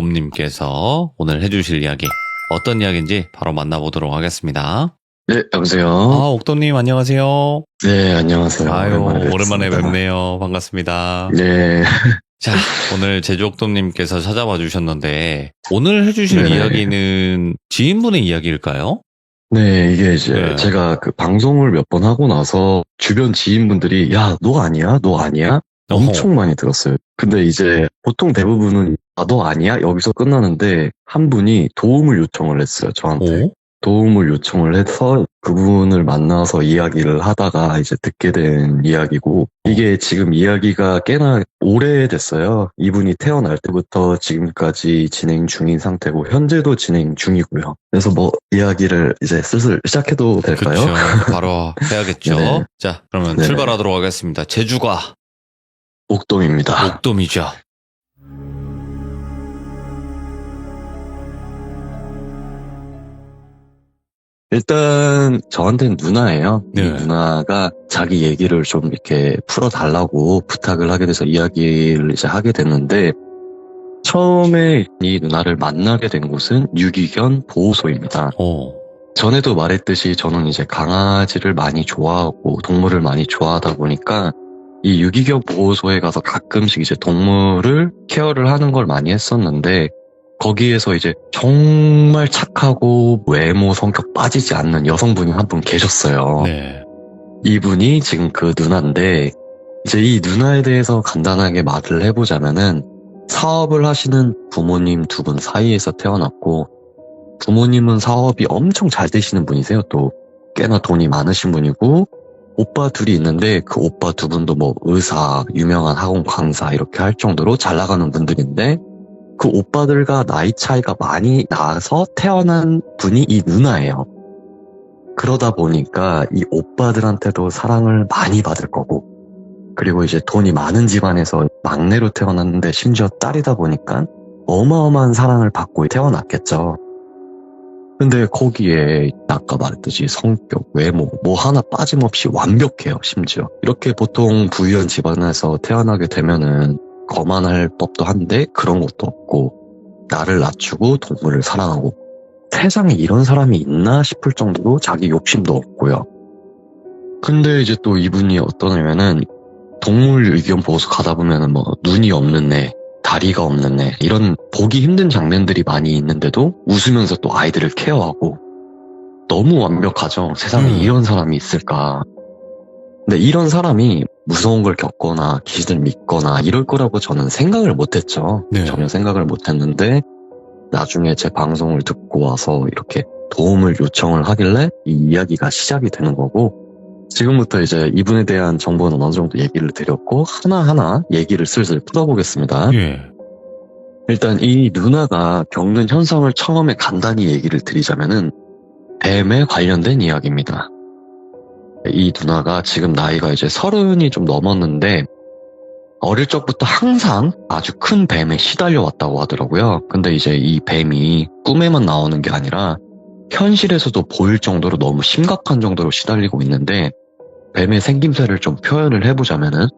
옴님께서 오늘 해주실 이야기 어떤 이야기인지 바로 만나보도록 하겠습니다. 네, 여보세요. 옥돔님 안녕하세요. 네, 안녕하세요. 아유, 오랜만에 오랜만에 뵙습니다. 뵙네요. 반갑습니다. 네, 자, 오늘 제주옥돔님께서 찾아와 주셨는데 오늘 해주실 네네. 이야기는 지인분의 이야기일까요? 네, 이게 이제 네. 제가 그 방송을 몇 번 하고 나서 주변 지인분들이 야, 너 아니야? 너 아니야? 엄청 많이 들었어요. 근데 이제 보통 대부분은 너 아니야? 여기서 끝나는데 한 분이 도움을 요청을 했어요, 저한테. 오? 도움을 요청을 해서 그분을 만나서 이야기를 하다가 이제 듣게 된 이야기고, 이게 지금 이야기가 꽤나 오래됐어요. 이분이 태어날 때부터 지금까지 진행 중인 상태고, 현재도 진행 중이고요. 그래서 뭐 이야기를 이제 슬슬 시작해도 될까요? 그렇죠. 바로 해야겠죠. 네. 자, 그러면 네네. 출발하도록 하겠습니다. 제주가 옥돔입니다. 옥돔이죠. 일단 저한테는 누나예요. 네. 이 누나가 자기 얘기를 좀 이렇게 풀어달라고 부탁을 하게 돼서 이야기를 이제 하게 됐는데, 처음에 이 누나를 만나게 된 곳은 유기견 보호소입니다. 전에도 말했듯이 저는 이제 강아지를 많이 좋아하고 동물을 많이 좋아하다 보니까 이 유기견 보호소에 가서 가끔씩 이제 동물을 케어를 하는 걸 많이 했었는데, 거기에서 이제 정말 착하고 외모 성격 빠지지 않는 여성분이 한 분 계셨어요. 네. 이분이 지금 그 누나인데, 이제 이 누나에 대해서 간단하게 말을 해보자면은, 사업을 하시는 부모님 두 분 사이에서 태어났고, 부모님은 사업이 엄청 잘 되시는 분이세요. 또 꽤나 돈이 많으신 분이고, 오빠 둘이 있는데 그 오빠 두 분도 뭐 의사, 유명한 학원 강사 이렇게 할 정도로 잘 나가는 분들인데, 그 오빠들과 나이 차이가 많이 나서 태어난 분이 이 누나예요. 그러다 보니까 이 오빠들한테도 사랑을 많이 받을 거고, 그리고 이제 돈이 많은 집안에서 막내로 태어났는데 심지어 딸이다 보니까 어마어마한 사랑을 받고 태어났겠죠. 근데 거기에 아까 말했듯이 성격, 외모 뭐 하나 빠짐없이 완벽해요. 심지어 이렇게 보통 부유한 집안에서 태어나게 되면은 거만할 법도 한데 그런 것도 없고, 나를 낮추고 동물을 사랑하고, 세상에 이런 사람이 있나 싶을 정도로 자기 욕심도 없고요. 근데 이제 또 이분이 어떠냐면은, 동물 의견 보호소 가다 보면은 뭐 눈이 없는 애, 다리가 없는 애, 이런 보기 힘든 장면들이 많이 있는데도 웃으면서 또 아이들을 케어하고, 너무 완벽하죠. 세상에 이런 사람이 있을까. 근데 이런 사람이 무서운 걸 겪거나 귀신을 믿거나 이럴 거라고 저는 생각을 못했죠. 네. 전혀 생각을 못했는데, 나중에 제 방송을 듣고 와서 이렇게 도움을 요청을 하길래 이 이야기가 시작이 되는 거고, 지금부터 이제 이분에 대한 정보는 어느 정도 얘기를 드렸고, 하나하나 얘기를 슬슬 풀어보겠습니다. 예. 일단 이 누나가 겪는 현상을 처음에 간단히 얘기를 드리자면은, 뱀에 관련된 이야기입니다. 이 누나가 지금 나이가 이제 30이 좀 넘었는데, 어릴 적부터 항상 아주 큰 뱀에 시달려 왔다고 하더라고요. 근데 이제 이 뱀이 꿈에만 나오는 게 아니라 현실에서도 보일 정도로 너무 심각한 정도로 시달리고 있는데, 뱀의 생김새를 좀 표현을 해보자면은,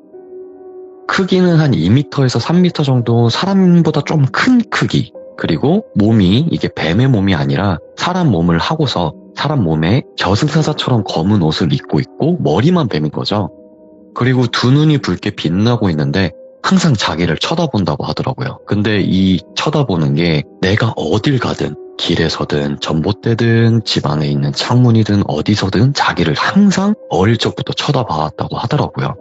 크기는 한 2m에서 3m 정도, 사람보다 좀 큰 크기, 그리고 몸이 이게 뱀의 몸이 아니라 사람 몸을 하고서 사람 몸에 저승사자처럼 검은 옷을 입고 있고 머리만 뱀인 거죠. 그리고 두 눈이 붉게 빛나고 있는데 항상 자기를 쳐다본다고 하더라고요. 근데 이 쳐다보는 게 내가 어딜 가든, 길에서든 전봇대든 집 안에 있는 창문이든 어디서든 자기를 항상 어릴 적부터 쳐다봐왔다고 하더라고요.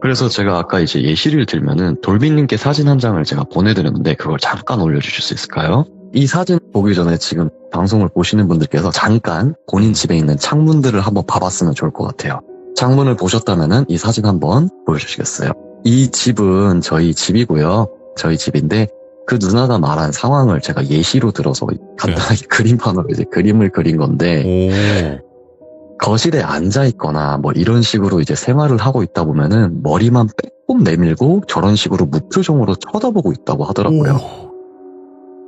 그래서 제가 아까 이제 예시를 들면은 돌빈님께 사진 한 장을 제가 보내드렸는데 그걸 잠깐 올려주실 수 있을까요? 이 사진 보기 전에 지금 방송을 보시는 분들께서 잠깐 본인 집에 있는 창문들을 한번 봐봤으면 좋을 것 같아요. 창문을 보셨다면은 이 사진 한번 보여주시겠어요? 이 집은 저희 집이고요. 저희 집인데 그 누나가 말한 상황을 제가 예시로 들어서 간단하게 그림판으로 이제 그림을 그린 건데, 거실에 앉아 있거나 뭐 이런 식으로 이제 생활을 하고 있다 보면은 머리만 빼꼼 내밀고 저런 식으로 무표정으로 쳐다보고 있다고 하더라고요.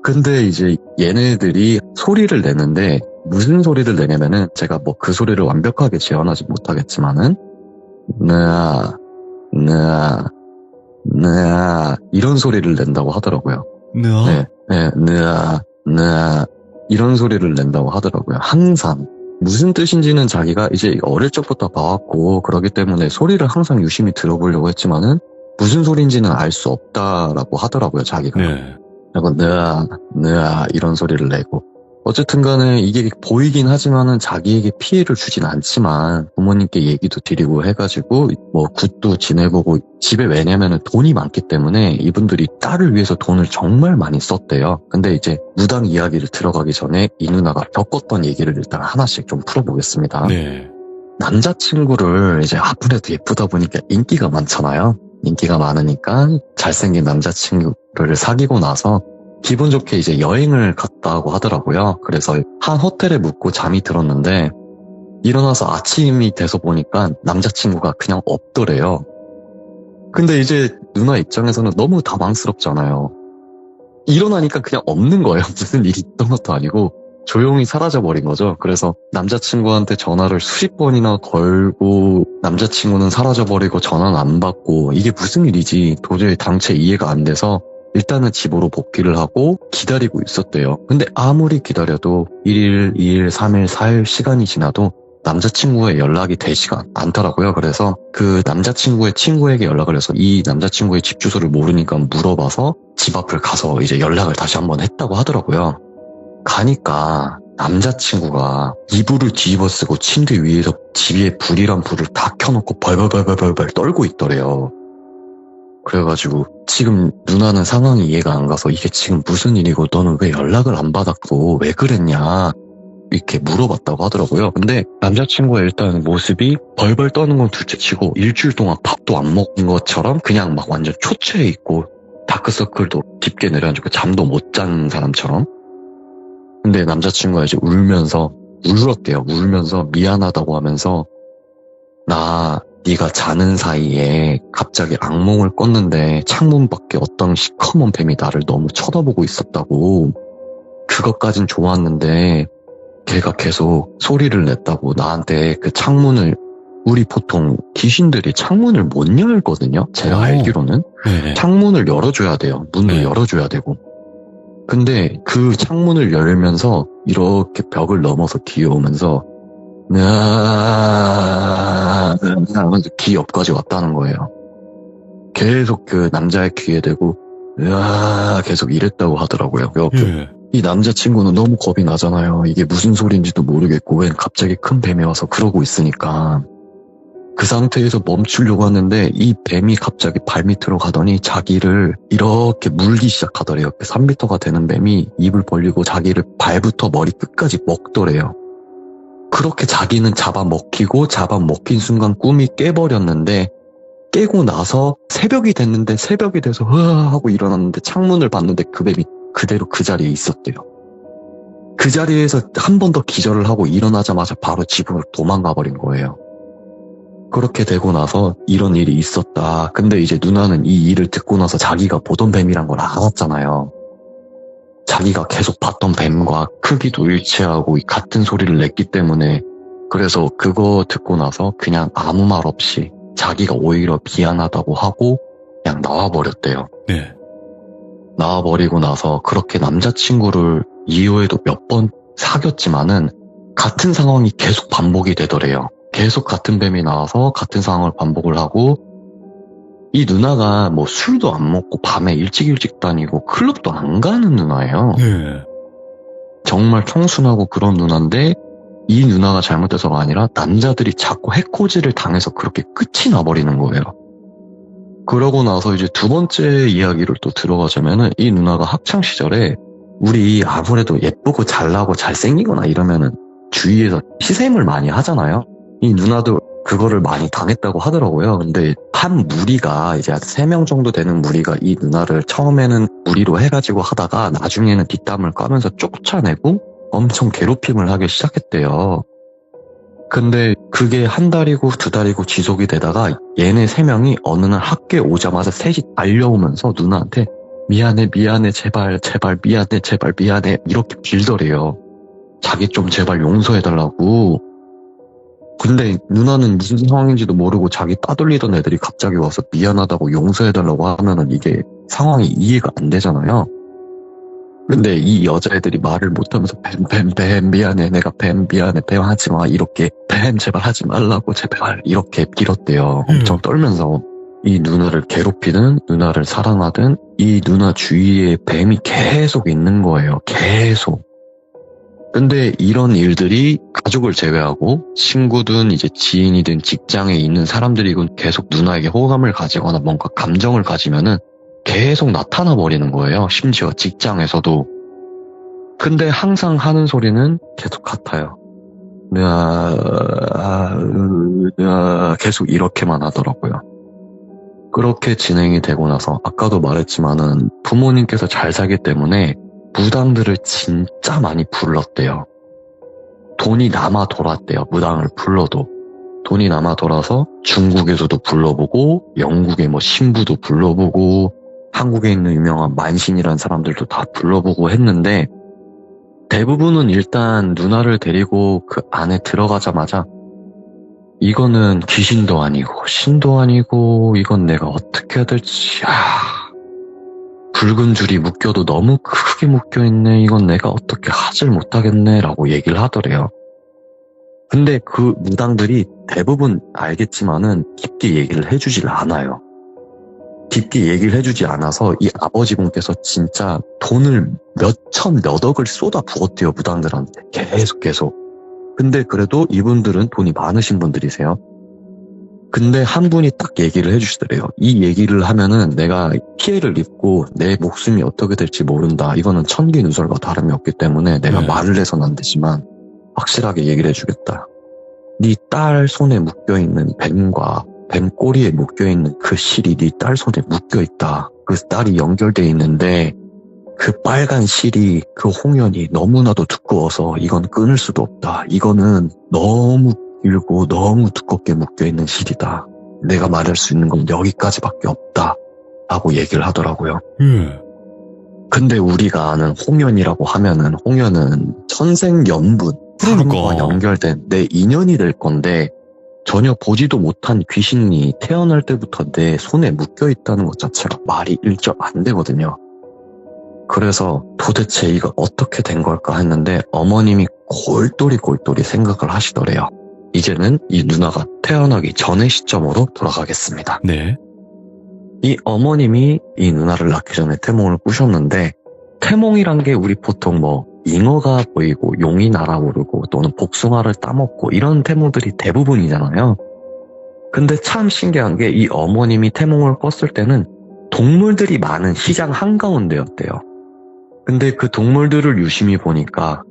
근데 이제 얘네들이 소리를 내는데 무슨 소리를 내냐면은 제가 뭐 그 소리를 완벽하게 재현하지 못하겠지만은 느아 이런 소리를 낸다고 하더라고요. 느아? 네. 네, 느아 이런 소리를 낸다고 하더라고요. 항상. 무슨 뜻인지는 자기가 이제 어릴 적부터 봐왔고 그러기 때문에 소리를 항상 유심히 들어보려고 했지만은 무슨 소리인지는 알 수 없다라고 하더라고요, 자기가. 네. 그리고 느아 이런 소리를 내고 어쨌든 간에 이게 보이긴 하지만은 자기에게 피해를 주진 않지만 부모님께 얘기도 드리고 해가지고 뭐 굿도 지내보고 집에 왜냐면은 돈이 많기 때문에 이분들이 딸을 위해서 돈을 정말 많이 썼대요. 근데 이제 무당 이야기를 들어가기 전에 이 누나가 겪었던 얘기를 일단 하나씩 좀 풀어보겠습니다. 네. 남자친구를 이제 아무래도 예쁘다 보니까 인기가 많잖아요. 인기가 많으니까 잘생긴 남자친구를 사귀고 나서 기분 좋게 이제 여행을 갔다고 하더라고요. 그래서 한 호텔에 묵고 잠이 들었는데 일어나서 아침이 돼서 보니까 남자친구가 그냥 없더래요. 근데 이제 누나 입장에서는 너무 당황스럽잖아요. 일어나니까 그냥 없는 거예요. 무슨 일이 있던 것도 아니고 조용히 사라져버린 거죠. 그래서 남자친구한테 전화를 수십 번이나 걸고 남자친구는 사라져버리고 전화는 안 받고 이게 무슨 일이지 도저히 당최 이해가 안 돼서 일단은 집으로 복귀를 하고 기다리고 있었대요. 근데 아무리 기다려도 1일, 2일, 3일, 4일 시간이 지나도 남자친구의 연락이 되지가 않더라고요. 그래서 그 남자친구의 친구에게 연락을 해서 이 남자친구의 집 주소를 모르니까 물어봐서 집 앞을 가서 이제 연락을 다시 한번 했다고 하더라고요. 가니까 남자친구가 이불을 뒤집어 쓰고 침대 위에서 집 위에 불이란 불을 다 켜놓고 벌벌벌벌벌 떨고 있더래요. 그래가지고 지금 누나는 상황이 이해가 안 가서 이게 지금 무슨 일이고 너는 왜 연락을 안 받았고 왜 그랬냐 이렇게 물어봤다고 하더라고요. 근데 남자친구의 일단 모습이 벌벌 떠는 건 둘째치고 일주일 동안 밥도 안 먹은 것처럼 그냥 막 완전 초췌해 있고 다크서클도 깊게 내려앉고 잠도 못 잔 사람처럼. 근데 남자친구가 이제 울었대요. 울면서 미안하다고 하면서 네가 자는 사이에 갑자기 악몽을 꿨는데 창문 밖에 어떤 시커먼 뱀이 나를 너무 쳐다보고 있었다고. 그것까진 좋았는데 걔가 계속 소리를 냈다고 나한테 그 창문을 우리 보통 귀신들이 창문을 못 열거든요. 제가 알기로는 네. 창문을 열어줘야 돼요. 문도 네. 열어줘야 되고. 근데 그 창문을 열면서 이렇게 벽을 넘어서 기어오면서 하면서 귀 옆까지 왔다는 거예요. 계속 그 남자의 귀에 대고 계속 이랬다고 하더라고요. 예. 이 남자친구는 너무 겁이 나잖아요. 이게 무슨 소리인지도 모르겠고 왜 갑자기 큰 뱀이 와서 그러고 있으니까 그 상태에서 멈추려고 하는데 이 뱀이 갑자기 발밑으로 가더니 자기를 이렇게 물기 시작하더래요. 3m가 되는 뱀이 입을 벌리고 자기를 발부터 머리 끝까지 먹더래요. 그렇게 자기는 잡아먹히고 잡아먹힌 순간 꿈이 깨버렸는데 깨고 나서 새벽이 됐는데 새벽이 돼서 하고 일어났는데 창문을 봤는데 그 뱀이 그대로 그 자리에 있었대요. 그 자리에서 한 번 더 기절을 하고 일어나자마자 바로 집으로 도망가 버린 거예요. 그렇게 되고 나서 이런 일이 있었다. 근데 이제 누나는 이 일을 듣고 나서 자기가 보던 뱀이란 걸 알았잖아요. 자기가 계속 봤던 뱀과 크기도 일치하고 같은 소리를 냈기 때문에 그래서 그거 듣고 나서 그냥 아무 말 없이 자기가 오히려 미안하다고 하고 그냥 나와버렸대요. 네. 나와버리고 나서 그렇게 남자친구를 이후에도 몇 번 사귀었지만은 같은 상황이 계속 반복이 되더래요. 계속 같은 뱀이 나와서 같은 상황을 반복을 하고 이 누나가 뭐 술도 안 먹고 밤에 일찍 다니고 클럽도 안 가는 누나예요. 네. 정말 청순하고 그런 누나인데 이 누나가 잘못돼서가 아니라 남자들이 자꾸 해코지를 당해서 그렇게 끝이 나버리는 거예요. 그러고 나서 이제 두 번째 이야기를 또 들어가자면은 이 누나가 학창시절에 우리 아무래도 예쁘고 잘나고 잘생기거나 이러면은 주위에서 시샘을 많이 하잖아요. 이 누나도 그거를 많이 당했다고 하더라고요. 근데 한 무리가 이제 한 3명 정도 되는 무리가 이 누나를 처음에는 무리로 해가지고 하다가 나중에는 뒷담을 까면서 쫓아내고 엄청 괴롭힘을 하기 시작했대요. 근데 그게 한 달이고 두 달이고 지속이 되다가 얘네 3명이 어느 날 학교에 오자마자 셋이 달려오면서 누나한테 미안해 제발 미안해 이렇게 빌더래요. 자기 좀 제발 용서해달라고. 근데 누나는 무슨 상황인지도 모르고 자기 따돌리던 애들이 갑자기 와서 미안하다고 용서해달라고 하면은 이게 상황이 이해가 안 되잖아요. 근데 이 여자애들이 말을 못하면서 뱀 미안해 내가 뱀 미안해 뱀 하지마 이렇게 뱀 제발 하지 말라고 제발 이렇게 빌었대요. 엄청 떨면서. 이 누나를 괴롭히든 누나를 사랑하든 이 누나 주위에 뱀이 계속 있는 거예요. 계속. 근데 이런 일들이 가족을 제외하고 친구든 이제 지인이든 직장에 있는 사람들이건 계속 누나에게 호감을 가지거나 뭔가 감정을 가지면은 계속 나타나 버리는 거예요. 심지어 직장에서도. 근데 항상 하는 소리는 계속 같아요. 계속 이렇게만 하더라고요. 그렇게 진행이 되고 나서 아까도 말했지만은 부모님께서 잘 살기 때문에 무당들을 진짜 많이 불렀대요. 돈이 남아 돌았대요. 무당을 불러도. 돈이 남아 돌아서 중국에서도 불러보고 영국의 뭐 신부도 불러보고 한국에 있는 유명한 만신이라는 사람들도 다 불러보고 했는데 대부분은 일단 누나를 데리고 그 안에 들어가자마자 이거는 귀신도 아니고 신도 아니고 이건 내가 어떻게 해야 될지 붉은 줄이 묶여도 너무 크게 묶여있네. 이건 내가 어떻게 하질 못하겠네 라고 얘기를 하더래요. 근데 그 무당들이 대부분 알겠지만은 깊게 얘기를 해주질 않아요. 깊게 얘기를 해주지 않아서 이 아버지분께서 진짜 돈을 몇억을 쏟아 부었대요. 무당들한테 계속. 근데 그래도 이분들은 돈이 많으신 분들이세요. 근데 한 분이 딱 얘기를 해주시더래요. 이 얘기를 하면은 내가 피해를 입고 내 목숨이 어떻게 될지 모른다. 이거는 천기누설과 다름이 없기 때문에 내가 말을 해서는 안 되지만 확실하게 얘기를 해주겠다. 네 딸 손에 묶여있는 뱀과 뱀 꼬리에 묶여있는 그 실이 네 딸 손에 묶여있다. 그 딸이 연결돼 있는데 그 빨간 실이 그 홍연이 너무나도 두꺼워서 이건 끊을 수도 없다. 이거는 너무 길고 너무 두껍게 묶여있는 실이다. 내가 말할 수 있는 건 여기까지밖에 없다. 라고 얘기를 하더라고요. 근데 우리가 아는 홍연이라고 하면은 홍연은 천생연분 사람과 연결된 내 인연이 될 건데 전혀 보지도 못한 귀신이 태어날 때부터 내 손에 묶여있다는 것 자체가 말이 일절 안 되거든요. 그래서 도대체 이거 어떻게 된 걸까 했는데 어머님이 골똘히 생각을 하시더래요. 이제는 이 누나가 태어나기 전의 시점으로 돌아가겠습니다. 네. 이 어머님이 이 누나를 낳기 전에 태몽을 꾸셨는데 태몽이란 게 우리 보통 뭐 잉어가 보이고 용이 날아오르고 또는 복숭아를 따먹고 이런 태몽들이 대부분이잖아요. 근데 참 신기한 게 이 어머님이 태몽을 꿨을 때는 동물들이 많은 시장 한가운데였대요. 근데 그 동물들을 유심히 보니까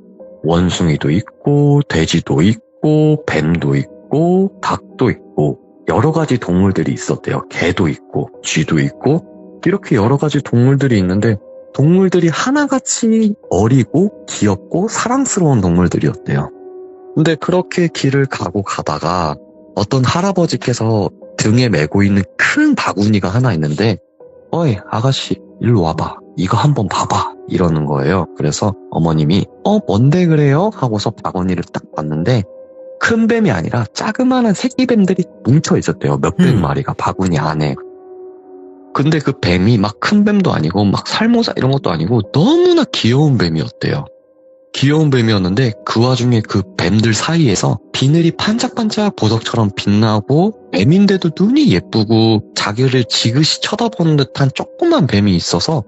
원숭이도 있고 돼지도 있고 뱀도 있고 닭도 있고 여러 가지 동물들이 있었대요. 개도 있고 쥐도 있고 이렇게 여러 가지 동물들이 있는데 동물들이 하나같이 어리고 귀엽고 사랑스러운 동물들이었대요. 근데 그렇게 길을 가다가 어떤 할아버지께서 등에 메고 있는 큰 바구니가 하나 있는데 어이 아가씨 일로 와봐. 이거 한번 봐봐. 이러는 거예요. 그래서 어머님이 뭔데 그래요? 하고서 바구니를 딱 봤는데 큰 뱀이 아니라 자그마한 새끼 뱀들이 뭉쳐 있었대요. 몇백 마리가 바구니 안에. 근데 그 뱀이 막 큰 뱀도 아니고 막 살모사 이런 것도 아니고 너무나 귀여운 뱀이었대요. 귀여운 뱀이었는데 그 와중에 그 뱀들 사이에서 비늘이 반짝반짝 보석처럼 빛나고 뱀인데도 눈이 예쁘고 자기를 지그시 쳐다보는 듯한 조그만 뱀이 있어서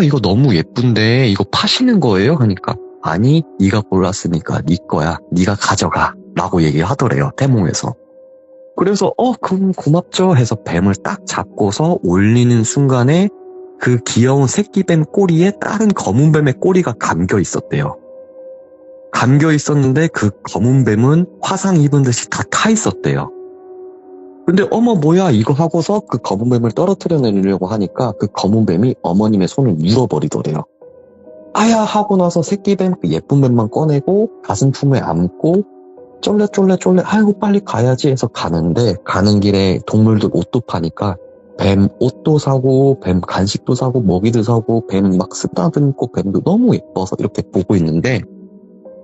이거 너무 예쁜데 이거 파시는 거예요? 하니까 아니 네가 골랐으니까 네 거야. 네가 가져가 라고 얘기를 하더래요. 태몽에서. 그래서 그럼 고맙죠 해서 뱀을 딱 잡고서 올리는 순간에 그 귀여운 새끼뱀 꼬리에 다른 검은 뱀의 꼬리가 감겨 있었대요. 감겨 있었는데 그 검은 뱀은 화상 입은 듯이 다 타 있었대요. 근데 어머 뭐야 이거 하고서 그 검은 뱀을 떨어뜨려 내려고 하니까 그 검은 뱀이 어머님의 손을 물어버리더래요. 아야 하고 나서 새끼뱀 그 예쁜 뱀만 꺼내고 가슴 품에 안고 쫄래 아이고 빨리 가야지 해서 가는데 가는 길에 동물들 옷도 파니까 뱀 옷도 사고 뱀 간식도 사고 먹이도 사고 뱀 막 쓰다듬고 뱀도 너무 예뻐서 이렇게 보고 있는데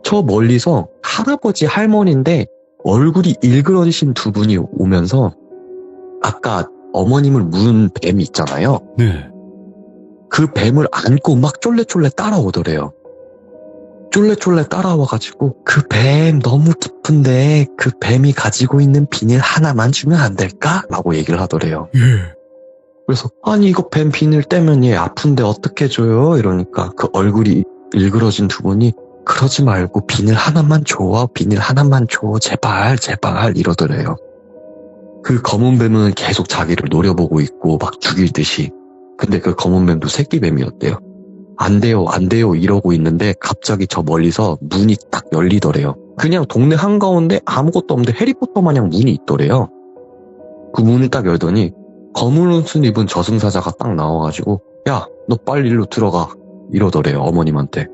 저 멀리서 할아버지 할머니인데 얼굴이 일그러지신 두 분이 오면서 아까 어머님을 물은 뱀이 있잖아요. 네. 그 뱀을 안고 막 쫄래쫄래 따라오더래요. 쫄래쫄래 따라와가지고 그 뱀 너무 깊은데 그 뱀이 가지고 있는 비닐 하나만 주면 안 될까? 라고 얘기를 하더래요. 예. 그래서 아니 이거 뱀 비닐 떼면 얘 아픈데 어떻게 줘요? 이러니까 그 얼굴이 일그러진 두 분이 그러지 말고 비닐 하나만 줘. 비닐 하나만 줘. 제발 제발 이러더래요. 그 검은 뱀은 계속 자기를 노려보고 있고 막 죽일 듯이. 근데 그 검은 뱀도 새끼 뱀이었대요. 안 돼요, 안 돼요 이러고 있는데 갑자기 저 멀리서 문이 딱 열리더래요. 그냥 동네 한가운데 아무것도 없는데 해리포터 마냥 문이 있더래요. 그 문을 딱 열더니 검은 옷을 입은 저승사자가 딱 나와가지고 야, 너 빨리 일로 들어가 이러더래요, 어머님한테.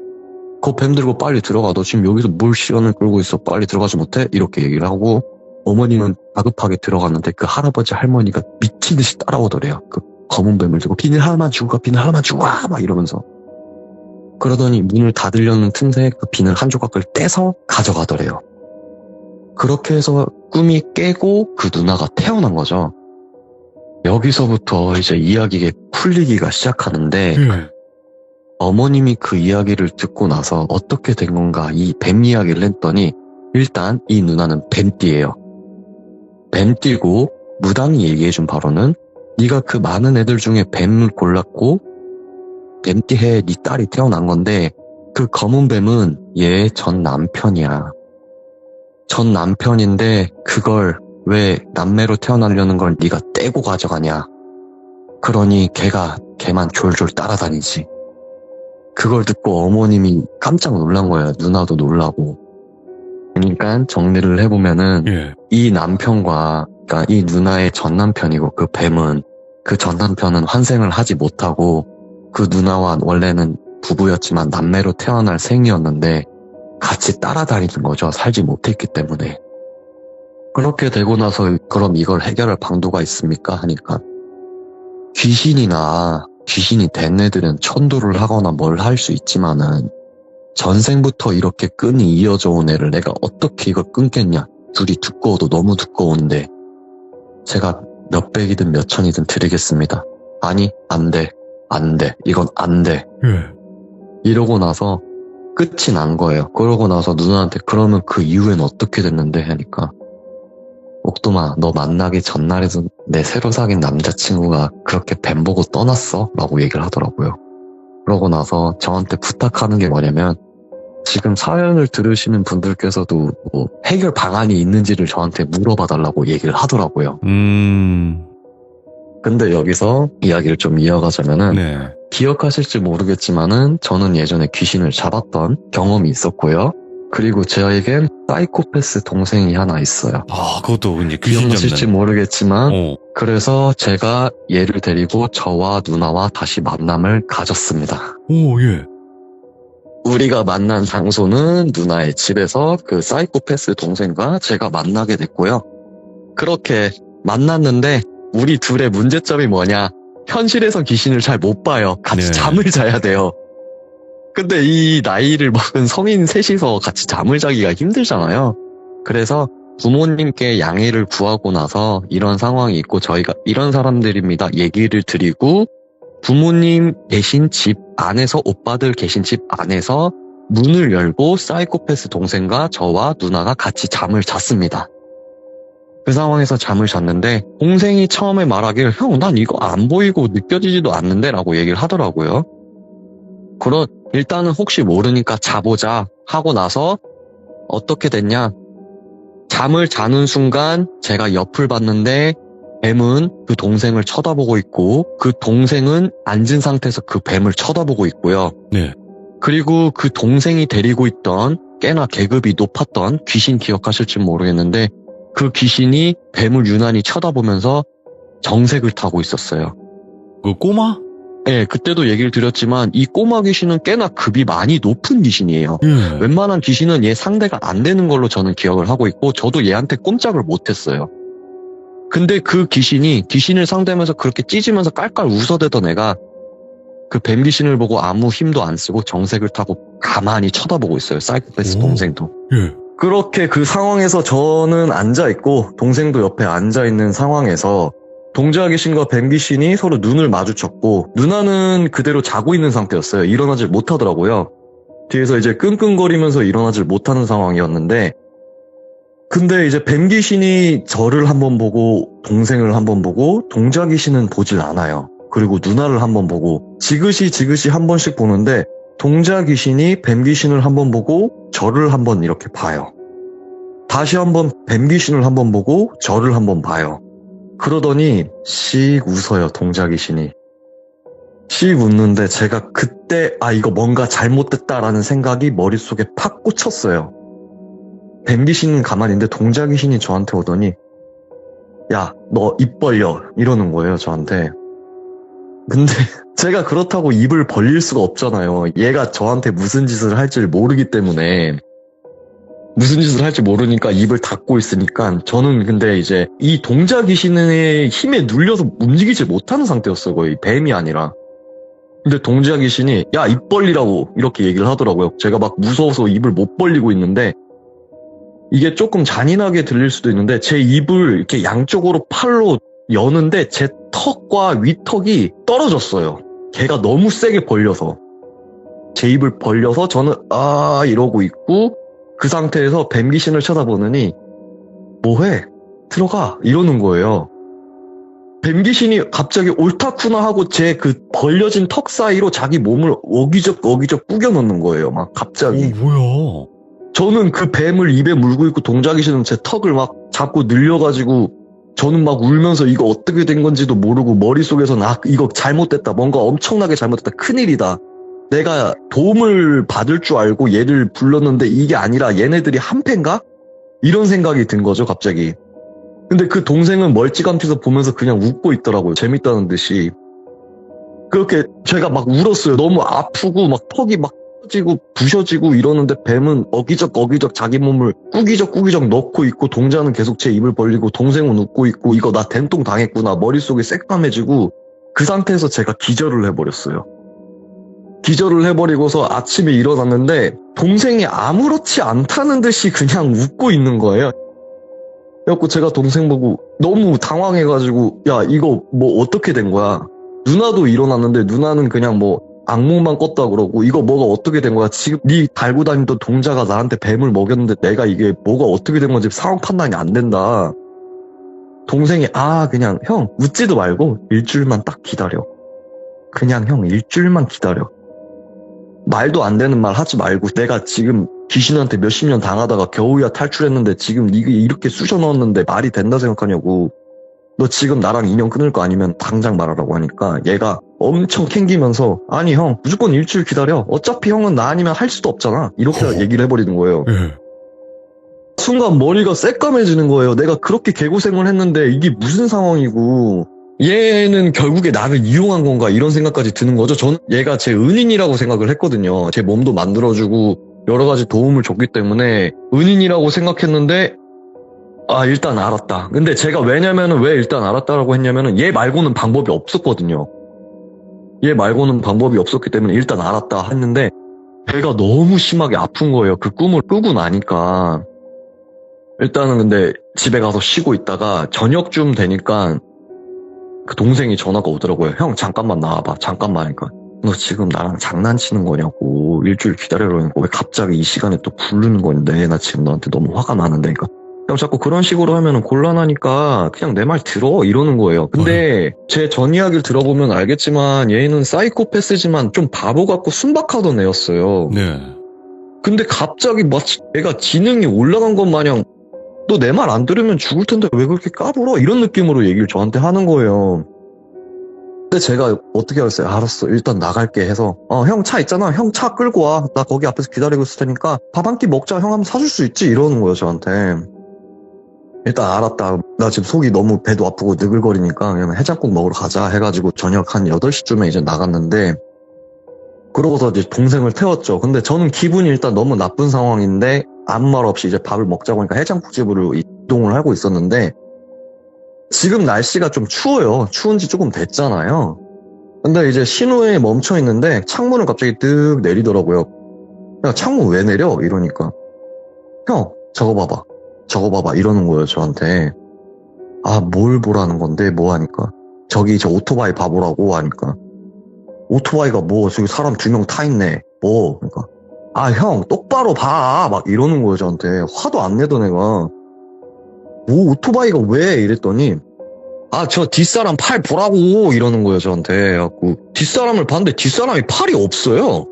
그 뱀 들고 빨리 들어가. 너 지금 여기서 뭘 시간을 끌고 있어. 빨리 들어가지 못해? 이렇게 얘기를 하고 어머님은 다급하게 들어갔는데 그 할아버지 할머니가 미친 듯이 따라오더래요. 그 검은 뱀을 들고 비닐 하나만 주고 가, 비닐 하나만 주고 가 막 이러면서. 그러더니 문을 닫으려는 틈새에 그 비늘 한 조각을 떼서 가져가더래요. 그렇게 해서 꿈이 깨고 그 누나가 태어난 거죠. 여기서부터 이제 이야기가 풀리기가 시작하는데 예. 어머님이 그 이야기를 듣고 나서 어떻게 된 건가 이 뱀 이야기를 했더니 일단 이 누나는 뱀띠예요. 뱀띠고 무당이 얘기해준 바로는 네가 그 많은 애들 중에 뱀을 골랐고 뱀띠해 네 딸이 태어난 건데 그 검은 뱀은 얘 전 남편이야. 전 남편인데 그걸 왜 남매로 태어나려는 걸 네가 떼고 가져가냐. 그러니 걔만 졸졸 따라다니지. 그걸 듣고 어머님이 깜짝 놀란 거예요. 누나도 놀라고. 그러니까 정리를 해보면은 예. 이 남편과 그러니까 이 누나의 전 남편이고 그 뱀은 그 전 남편은 환생을 하지 못하고 그 누나와 원래는 부부였지만 남매로 태어날 생이었는데 같이 따라다니는 거죠. 살지 못했기 때문에. 그렇게 되고 나서 그럼 이걸 해결할 방도가 있습니까? 하니까 귀신이 된 애들은 천도를 하거나 뭘 할 수 있지만은 전생부터 이렇게 끈이 이어져 온 애를 내가 어떻게 이걸 끊겠냐. 둘이 두꺼워도 너무 두꺼운데 제가 몇백이든 몇천이든 드리겠습니다. 아니 안 돼. 이건 안 돼. 예. 이러고 나서 끝이 난 거예요. 그러고 나서 누나한테 그러면 그 이후엔 어떻게 됐는데 하니까 옥돔아 너 만나기 전날에도 내 새로 사귄 남자친구가 그렇게 뱀 보고 떠났어? 라고 얘기를 하더라고요. 그러고 나서 저한테 부탁하는 게 뭐냐면 지금 사연을 들으시는 분들께서도 뭐 해결 방안이 있는지를 저한테 물어봐 달라고 얘기를 하더라고요. 근데 여기서 이야기를 좀 이어가자면은 네. 기억하실지 모르겠지만은 저는 예전에 귀신을 잡았던 경험이 있었고요. 그리고 저에겐 사이코패스 동생이 하나 있어요. 아, 그것도 이제 귀신 기억하실지 잡는. 모르겠지만 어. 그래서 제가 얘를 데리고 저와 누나와 다시 만남을 가졌습니다. 오, 예. 우리가 만난 장소는 누나의 집에서 그 사이코패스 동생과 제가 만나게 됐고요. 그렇게 만났는데 우리 둘의 문제점이 뭐냐? 현실에서 귀신을 잘 못 봐요. 같이 네. 잠을 자야 돼요. 근데 이 나이를 먹은 성인 셋이서 같이 잠을 자기가 힘들잖아요. 그래서 부모님께 양해를 구하고 나서 이런 상황이 있고 저희가 이런 사람들입니다. 얘기를 드리고 부모님 계신 집 안에서 오빠들 계신 집 안에서 문을 열고 사이코패스 동생과 저와 누나가 같이 잠을 잤습니다. 그 상황에서 잠을 잤는데 동생이 처음에 말하길 형 난 이거 안 보이고 느껴지지도 않는데 라고 얘기를 하더라고요. 그럼 일단은 혹시 모르니까 자보자 하고 나서 어떻게 됐냐. 잠을 자는 순간 제가 옆을 봤는데 뱀은 그 동생을 쳐다보고 있고 그 동생은 앉은 상태에서 그 뱀을 쳐다보고 있고요. 네. 그리고 그 동생이 데리고 있던 꽤나 계급이 높았던 귀신 기억하실지 모르겠는데 그 귀신이 뱀을 유난히 쳐다보면서 정색을 타고 있었어요. 그 꼬마? 네, 그때도 얘기를 드렸지만 이 꼬마 귀신은 꽤나 급이 많이 높은 귀신이에요. 예. 웬만한 귀신은 얘 상대가 안 되는 걸로 저는 기억을 하고 있고 저도 얘한테 꼼짝을 못했어요. 근데 그 귀신을 상대하면서 그렇게 찢으면서 깔깔 웃어대던 애가 그 뱀 귀신을 보고 아무 힘도 안 쓰고 정색을 타고 가만히 쳐다보고 있어요. 사이코패스 오. 동생도. 예. 그렇게 그 상황에서 저는 앉아있고 동생도 옆에 앉아있는 상황에서 동자 귀신과 뱀 귀신이 서로 눈을 마주쳤고 누나는 그대로 자고 있는 상태였어요. 일어나질 못하더라고요. 뒤에서 이제 끙끙거리면서 일어나질 못하는 상황이었는데 근데 이제 뱀 귀신이 저를 한번 보고 동생을 한번 보고 동자 귀신은 보질 않아요. 그리고 누나를 한번 보고 지그시 한 번씩 보는데 동자 귀신이 뱀 귀신을 한번 보고 저를 한번 이렇게 봐요. 다시 한번 뱀 귀신을 한번 보고 저를 한번 봐요. 그러더니 씩 웃어요, 동자 귀신이. 씩 웃는데 제가 그때 이거 뭔가 잘못됐다라는 생각이 머릿속에 팍 꽂혔어요. 뱀 귀신은 가만히 있는데 동자 귀신이 저한테 오더니 야, 너 입 벌려 이러는 거예요, 저한테. 근데 제가 그렇다고 입을 벌릴 수가 없잖아요. 얘가 저한테 무슨 짓을 할지 모르기 때문에 무슨 짓을 할지 모르니까 입을 닫고 있으니까 저는 근데 이제 이 동자 귀신의 힘에 눌려서 움직이지 못하는 상태였어요. 거의 뱀이 아니라. 근데 동자 귀신이 야, 입 벌리라고 이렇게 얘기를 하더라고요. 제가 막 무서워서 입을 못 벌리고 있는데 이게 조금 잔인하게 들릴 수도 있는데 제 입을 이렇게 양쪽으로 팔로 여는데 제 턱과 위턱이 떨어졌어요. 걔가 너무 세게 벌려서. 제 입을 벌려서 저는 이러고 있고 그 상태에서 뱀 귀신을 쳐다보느니 뭐해? 들어가 이러는 거예요. 뱀 귀신이 갑자기 옳다쿠나 하고 제 그 벌려진 턱 사이로 자기 몸을 어기적 꾸겨 넣는 거예요. 막 갑자기. 뭐야? 저는 그 뱀을 입에 물고 있고 동자 귀신은 제 턱을 막 잡고 늘려가지고 저는 막 울면서 이거 어떻게 된 건지도 모르고 머릿속에서는 이거 잘못됐다. 뭔가 엄청나게 잘못됐다. 큰일이다. 내가 도움을 받을 줄 알고 얘를 불렀는데 이게 아니라 얘네들이 한패인가? 이런 생각이 든 거죠, 갑자기. 근데 그 동생은 멀찌감치서 보면서 그냥 웃고 있더라고요. 재밌다는 듯이. 그렇게 제가 막 울었어요. 너무 아프고 막 턱이 막 터지고 부셔지고 이러는데 뱀은 어기적 자기 몸을 꾸기적 넣고 있고 동자는 계속 제 입을 벌리고 동생은 웃고 있고 이거 나 된통 당했구나. 머릿속이 새까매지고 그 상태에서 제가 기절을 해버렸어요. 기절을 해버리고서 아침에 일어났는데 동생이 아무렇지 않다는 듯이 그냥 웃고 있는 거예요. 그래갖고 제가 동생 보고 너무 당황해가지고 야, 이거 뭐 어떻게 된 거야? 누나도 일어났는데 누나는 그냥 뭐 악몽만 꿨다 그러고 이거 뭐가 어떻게 된 거야? 지금 네 달고 다니던 동자가 나한테 뱀을 먹였는데 내가 이게 뭐가 어떻게 된 건지 상황 판단이 안 된다. 동생이 그냥 형 웃지도 말고 일주일만 딱 기다려. 그냥 형 일주일만 기다려. 말도 안 되는 말 하지 말고 내가 지금 귀신한테 몇십 년 당하다가 겨우야 탈출했는데 지금 이게 이렇게 쑤셔 넣었는데 말이 된다 생각하냐고. 너 지금 나랑 인연 끊을 거 아니면 당장 말하라고 하니까 얘가 엄청 캥기면서 아니 형 무조건 일주일 기다려. 어차피 형은 나 아니면 할 수도 없잖아. 이렇게 얘기를 해버리는 거예요. 예. 순간 머리가 새까매지는 거예요. 내가 그렇게 개고생을 했는데 이게 무슨 상황이고 얘는 결국에 나를 이용한 건가 이런 생각까지 드는 거죠. 저는 얘가 제 은인이라고 생각을 했거든요. 제 몸도 만들어주고 여러 가지 도움을 줬기 때문에 은인이라고 생각했는데 일단 알았다. 근데 제가 왜 일단 알았다라고 했냐면은 얘 말고는 방법이 없었거든요. 얘 말고는 방법이 없었기 때문에 일단 알았다 했는데 배가 너무 심하게 아픈 거예요. 그 꿈을 꾸고 나니까. 일단은 근데 집에 가서 쉬고 있다가 저녁쯤 되니까 그 동생이 전화가 오더라고요. 형 잠깐만 나와봐. 잠깐만 하니까 너 지금 나랑 장난치는 거냐고. 일주일 기다려라니까 왜 갑자기 이 시간에 또 부르는 건데 나 지금 너한테 너무 화가 나는데 그러니까 형 자꾸 그런 식으로 하면 곤란하니까 그냥 내 말 들어 이러는 거예요. 근데 제 전 이야기를 들어보면 알겠지만 얘는 사이코패스지만 좀 바보 같고 순박하던 애였어요. 네. 근데 갑자기 마치 애가 지능이 올라간 것 마냥 너 내 말 안 들으면 죽을 텐데 왜 그렇게 까불어? 이런 느낌으로 얘기를 저한테 하는 거예요. 근데 제가 어떻게 알았어요? 알았어. 일단 나갈게 해서 형 차 있잖아. 형 차 끌고 와. 나 거기 앞에서 기다리고 있을 테니까 밥 한 끼 먹자. 형 한번 사줄 수 있지? 이러는 거예요 저한테. 일단 알았다. 나 지금 속이 너무 배도 아프고 느글거리니까 그냥 해장국 먹으러 가자 해가지고 저녁 한 8시쯤에 이제 나갔는데 그러고서 이제 동생을 태웠죠. 근데 저는 기분이 일단 너무 나쁜 상황인데 아무 말 없이 이제 밥을 먹자고 하니까 해장국집으로 이동을 하고 있었는데 지금 날씨가 좀 추워요. 추운 지 조금 됐잖아요. 근데 이제 신호에 멈춰 있는데 창문을 갑자기 뜩 내리더라고요. 야, 창문 왜 내려? 이러니까 형 저거 봐봐 이러는 거예요 저한테. 아, 뭘 보라는 건데, 뭐 하니까. 저기 저 오토바이 봐보라고 하니까. 오토바이가 뭐, 저기 사람 2명 타 있네. 뭐, 그러니까. 아, 형, 똑바로 봐. 막 이러는 거예요, 저한테. 화도 안 내던 애가. 뭐, 오토바이가 왜? 이랬더니, 아, 저 뒷사람 팔 보라고 이러는 거예요, 저한테. 그래갖고, 뒷사람을 봤는데 뒷사람이 팔이 없어요.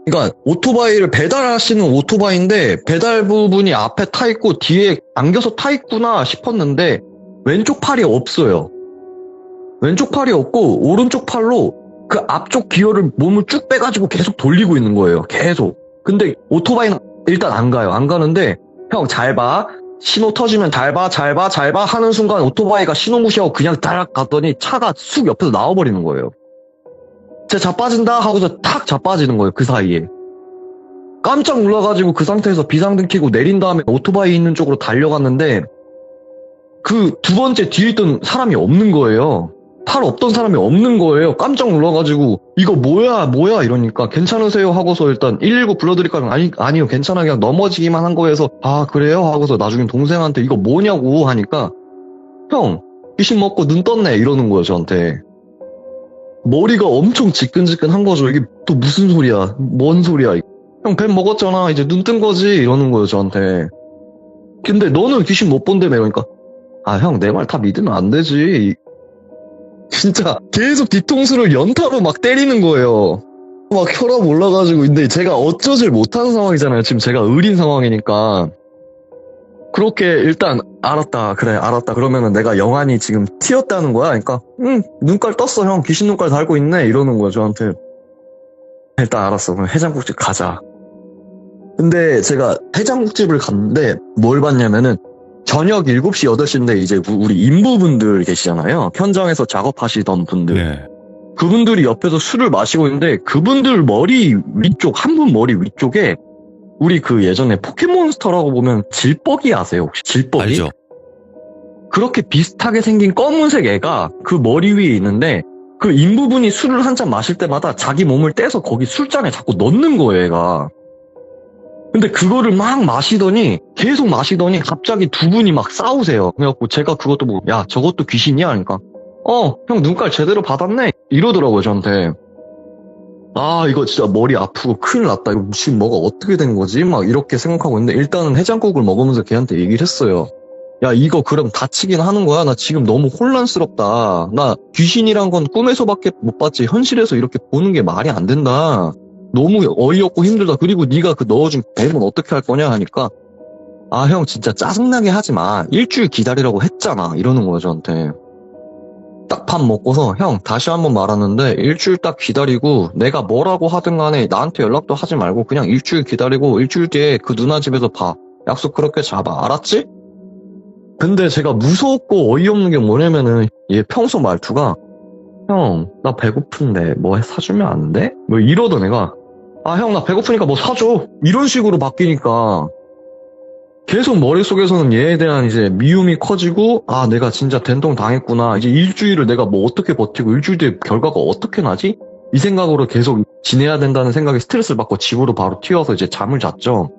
그러니까, 오토바이를 배달하시는 오토바이인데, 배달 부분이 앞에 타 있고, 뒤에 안겨서 타 있구나 싶었는데, 왼쪽 팔이 없어요. 왼쪽 팔이 없고, 오른쪽 팔로 그 앞쪽 기어를 몸을 쭉 빼가지고 계속 돌리고 있는 거예요. 계속. 근데 오토바이는 일단 안 가요. 안 가는데, 형, 잘 봐. 신호 터지면 잘 봐, 잘 봐, 잘 봐 하는 순간 오토바이가 신호 무시하고 그냥 따락 갔더니 차가 쑥 옆에서 나와버리는 거예요. 제 자빠진다 하고서 탁 자빠지는 거예요. 그 사이에. 깜짝 놀라가지고 그 상태에서 비상등 켜고 내린 다음에 오토바이 있는 쪽으로 달려갔는데 그 두 번째 뒤에 있던 사람이 없는 거예요. 팔 없던 사람이 없는 거예요. 깜짝 놀라가지고 이거 뭐야 이러니까 괜찮으세요 하고서 일단 119 불러드릴까요? 아니요 괜찮아 그냥 넘어지기만 한 거여서 아 그래요 하고서 나중에 동생한테 이거 뭐냐고 하니까 형 귀신 먹고 눈 떴네 이러는 거예요 저한테. 머리가 엄청 지끈지끈한 거죠. 이게 또 무슨 소리야 뭔 소리야 형 뱀 먹었잖아 이제 눈 뜬 거지 이러는 거예요 저한테. 근데 너는 귀신 못 본다며 이러니까 아 형 내 말 다 믿으면 안 되지. 진짜 계속 뒤통수를 연타로 막 때리는 거예요. 막 혈압 올라가지고 근데 제가 어쩌질 못하는 상황이잖아요. 지금 제가 의린 상황이니까. 그렇게 일단 알았다 그래 알았다 그러면은 내가 영안이 지금 튀었다는 거야. 그러니까 눈깔 떴어 형 귀신 눈깔 달고 있네 이러는 거야 저한테. 일단 알았어 그럼 해장국집 가자. 근데 제가 해장국집을 갔는데 뭘 봤냐면은 저녁 7시, 8시인데 이제 우리 인부분들 계시잖아요. 현장에서 작업하시던 분들. 네. 그분들이 옆에서 술을 마시고 있는데 그분들 머리 위쪽, 한 분 머리 위쪽에 우리 그 예전에 포켓몬스터라고 보면 질뻑이 아세요? 혹시 질뻑이? 알죠? 그렇게 비슷하게 생긴 검은색 애가 그 머리 위에 있는데 그 인부분이 술을 한 잔 마실 때마다 자기 몸을 떼서 거기 술잔에 자꾸 넣는 거예요, 얘가. 근데 그거를 막 마시더니 계속 마시더니 갑자기 두 분이 막 싸우세요. 그래갖고 제가 그것도 보고 야 저것도 귀신이야? 하니까 형 눈깔 제대로 받았네? 이러더라고요 저한테. 아 이거 진짜 머리 아프고 큰일 났다. 이거 지금 뭐가 어떻게 된 거지? 막 이렇게 생각하고 있는데 일단은 해장국을 먹으면서 걔한테 얘기를 했어요. 야 이거 그럼 다치긴 하는 거야? 나 지금 너무 혼란스럽다. 나 귀신이란 건 꿈에서밖에 못 봤지 현실에서 이렇게 보는 게 말이 안 된다. 너무 어이없고 힘들다. 그리고 네가 그 넣어준 뱀은 어떻게 할 거냐 하니까 아 형 진짜 짜증나게 하지 마. 일주일 기다리라고 했잖아. 이러는 거야 저한테. 딱 밥 먹고서 형 다시 한번 말하는데 일주일 딱 기다리고 내가 뭐라고 하든 간에 나한테 연락도 하지 말고 그냥 일주일 기다리고 일주일 뒤에 그 누나 집에서 봐. 약속 그렇게 잡아. 알았지? 근데 제가 무섭고 어이없는 게 뭐냐면은 얘 평소 말투가 형, 나 배고픈데 뭐 사주면 안 돼? 뭐 이러던 애가 아, 형, 나 배고프니까 뭐 사줘. 이런 식으로 바뀌니까 계속 머릿속에서는 얘에 대한 이제 미움이 커지고 아, 내가 진짜 된통 당했구나. 이제 일주일을 내가 뭐 어떻게 버티고 일주일 뒤에 결과가 어떻게 나지? 이 생각으로 계속 지내야 된다는 생각에 스트레스를 받고 집으로 바로 튀어서 이제 잠을 잤죠.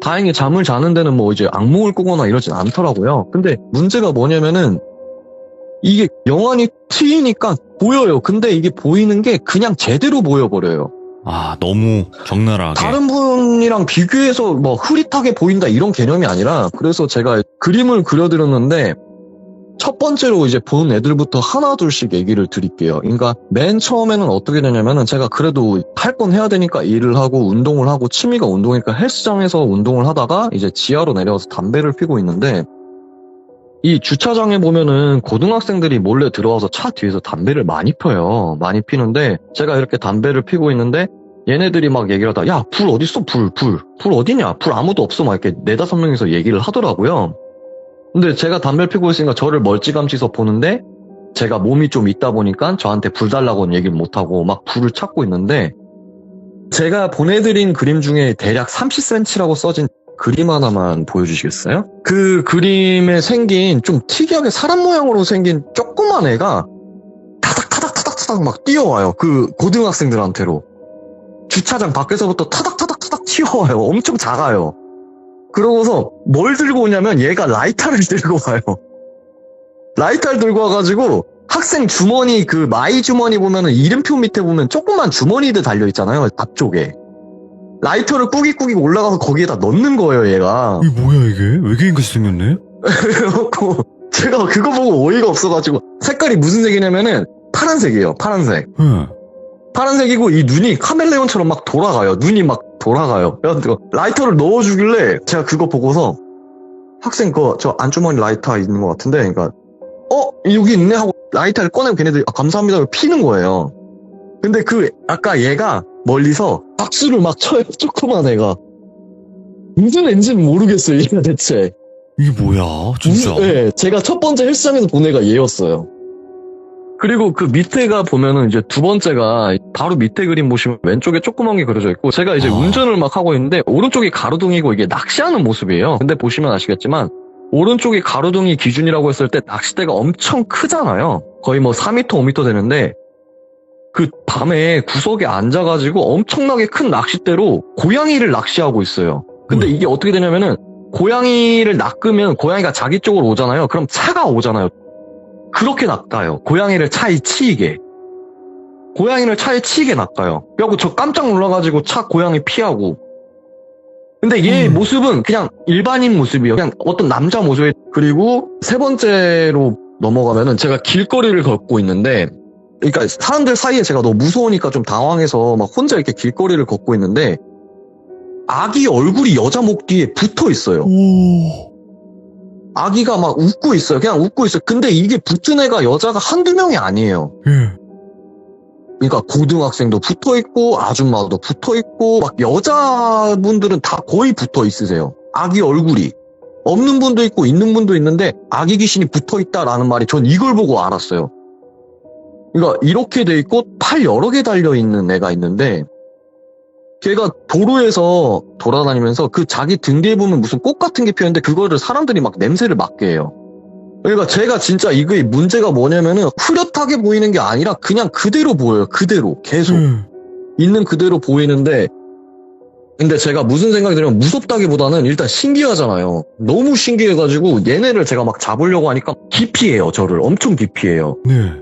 다행히 잠을 자는 데는 뭐 이제 악몽을 꾸거나 이러진 않더라고요. 근데 문제가 뭐냐면은 이게 영안이 트이니까 보여요. 근데 이게 보이는 게 그냥 제대로 보여버려요. 아, 너무 적나라하게. 다른 분이랑 비교해서 뭐 흐릿하게 보인다 이런 개념이 아니라 그래서 제가 그림을 그려드렸는데 첫 번째로 이제 본 애들부터 하나 둘씩 얘기를 드릴게요. 그러니까 맨 처음에는 어떻게 되냐면은 제가 그래도 할 건 해야 되니까 일을 하고 운동을 하고 취미가 운동이니까 헬스장에서 운동을 하다가 이제 지하로 내려와서 담배를 피고 있는데 이 주차장에 보면은 고등학생들이 몰래 들어와서 차 뒤에서 담배를 많이 펴요. 많이 피는데 제가 이렇게 담배를 피고 있는데 얘네들이 막 얘기를 하다 야, 불 어딨어? 불 어디냐? 불 아무도 없어. 막 이렇게 4-5명이서 얘기를 하더라고요. 근데 제가 담배를 피고 있으니까 저를 멀찌감치서 보는데 제가 몸이 좀 있다 보니까 저한테 불 달라고는 얘기를 못하고 막 불을 찾고 있는데 제가 보내드린 그림 중에 대략 30cm라고 써진 그림 하나만 보여주시겠어요? 그 그림에 생긴 좀 특이하게 사람 모양으로 생긴 조그만 애가 타닥타닥타닥타닥 막 뛰어와요. 그 고등학생들한테로. 주차장 밖에서부터 타닥타닥타닥 튀어와요. 엄청 작아요. 그러고서 뭘 들고 오냐면 얘가 라이터를 들고 와요. 라이터를 들고 와가지고 학생 주머니 그 마이 주머니 보면은 이름표 밑에 보면 조그만 주머니들 달려있잖아요. 앞쪽에. 라이터를 꾸깃꾸깃 올라가서 거기에다 넣는 거예요, 얘가. 이게 뭐야 이게? 외계인같이 생겼네? 그래갖고 제가 그거 보고 어이가 없어가지고 색깔이 무슨 색이냐면은 파란색이에요. 파란색. 예. 파란색이고 이 눈이 카멜레온처럼 막 돌아가요. 눈이 막 돌아가요. 그래가지고 라이터를 넣어주길래 제가 그거 보고서 학생 저 안주머니 라이터 있는 것 같은데 그러니까 여기 있네 하고 라이터를 꺼내고 걔네들이 감사합니다 하고 피는 거예요. 근데 아까 얘가 멀리서 박수를 막 쳐요. 조그만 애가. 무슨 애인지는 모르겠어요. 얘가 대체. 이게 뭐야 진짜? 네, 제가 첫 번째 헬스장에서 본 애가 얘였어요. 그리고 그 밑에가 보면은 이제 두 번째가 바로 밑에 그림 보시면 왼쪽에 조그만 게 그려져 있고 제가 이제 운전을 막 하고 있는데 오른쪽이 가로등이고 이게 낚시하는 모습이에요. 근데 보시면 아시겠지만 오른쪽이 가로등이 기준이라고 했을 때 낚싯대가 엄청 크잖아요. 거의 뭐 4m, 5m 되는데 그 밤에 구석에 앉아가지고 엄청나게 큰 낚싯대로 고양이를 낚시하고 있어요. 근데 이게 어떻게 되냐면은 고양이를 낚으면 고양이가 자기 쪽으로 오잖아요. 그럼 차가 오잖아요. 그렇게 낚아요. 고양이를 차에 치이게. 고양이를 차에 치이게 낚아요. 그래갖고 저 깜짝 놀라가지고 차 고양이 피하고. 근데 얘 모습은 그냥 일반인 모습이에요. 그냥 어떤 남자 모습에. 그리고 세 번째로 넘어가면은 제가 길거리를 걷고 있는데 그러니까 사람들 사이에 제가 너무 무서우니까 좀 당황해서 막 혼자 이렇게 길거리를 걷고 있는데 아기 얼굴이 여자 목 뒤에 붙어 있어요. 오. 아기가 막 웃고 있어요. 그냥 웃고 있어요. 근데 이게 붙은 애가 여자가 한두 명이 아니에요. 예. 그러니까 고등학생도 붙어 있고 아줌마도 붙어 있고 막 여자분들은 다 거의 붙어 있으세요. 아기 얼굴이. 없는 분도 있고 있는 분도 있는데 아기 귀신이 붙어 있다라는 말이 전 이걸 보고 알았어요. 그러니까 이렇게 돼 있고 팔 여러 개 달려 있는 애가 있는데 걔가 도로에서 돌아다니면서 그 자기 등 뒤에 보면 무슨 꽃 같은 게 피었는데 그거를 사람들이 막 냄새를 맡게 해요. 그러니까 제가 진짜 이게 문제가 뭐냐면은 후렷하게 보이는 게 아니라 그냥 그대로 보여요. 그대로 계속 있는 그대로 보이는데 근데 제가 무슨 생각이 들면 무섭다기보다는 일단 신기하잖아요. 너무 신기해가지고 얘네를 제가 막 잡으려고 하니까 기피해요. 저를 엄청 기피해요. 네.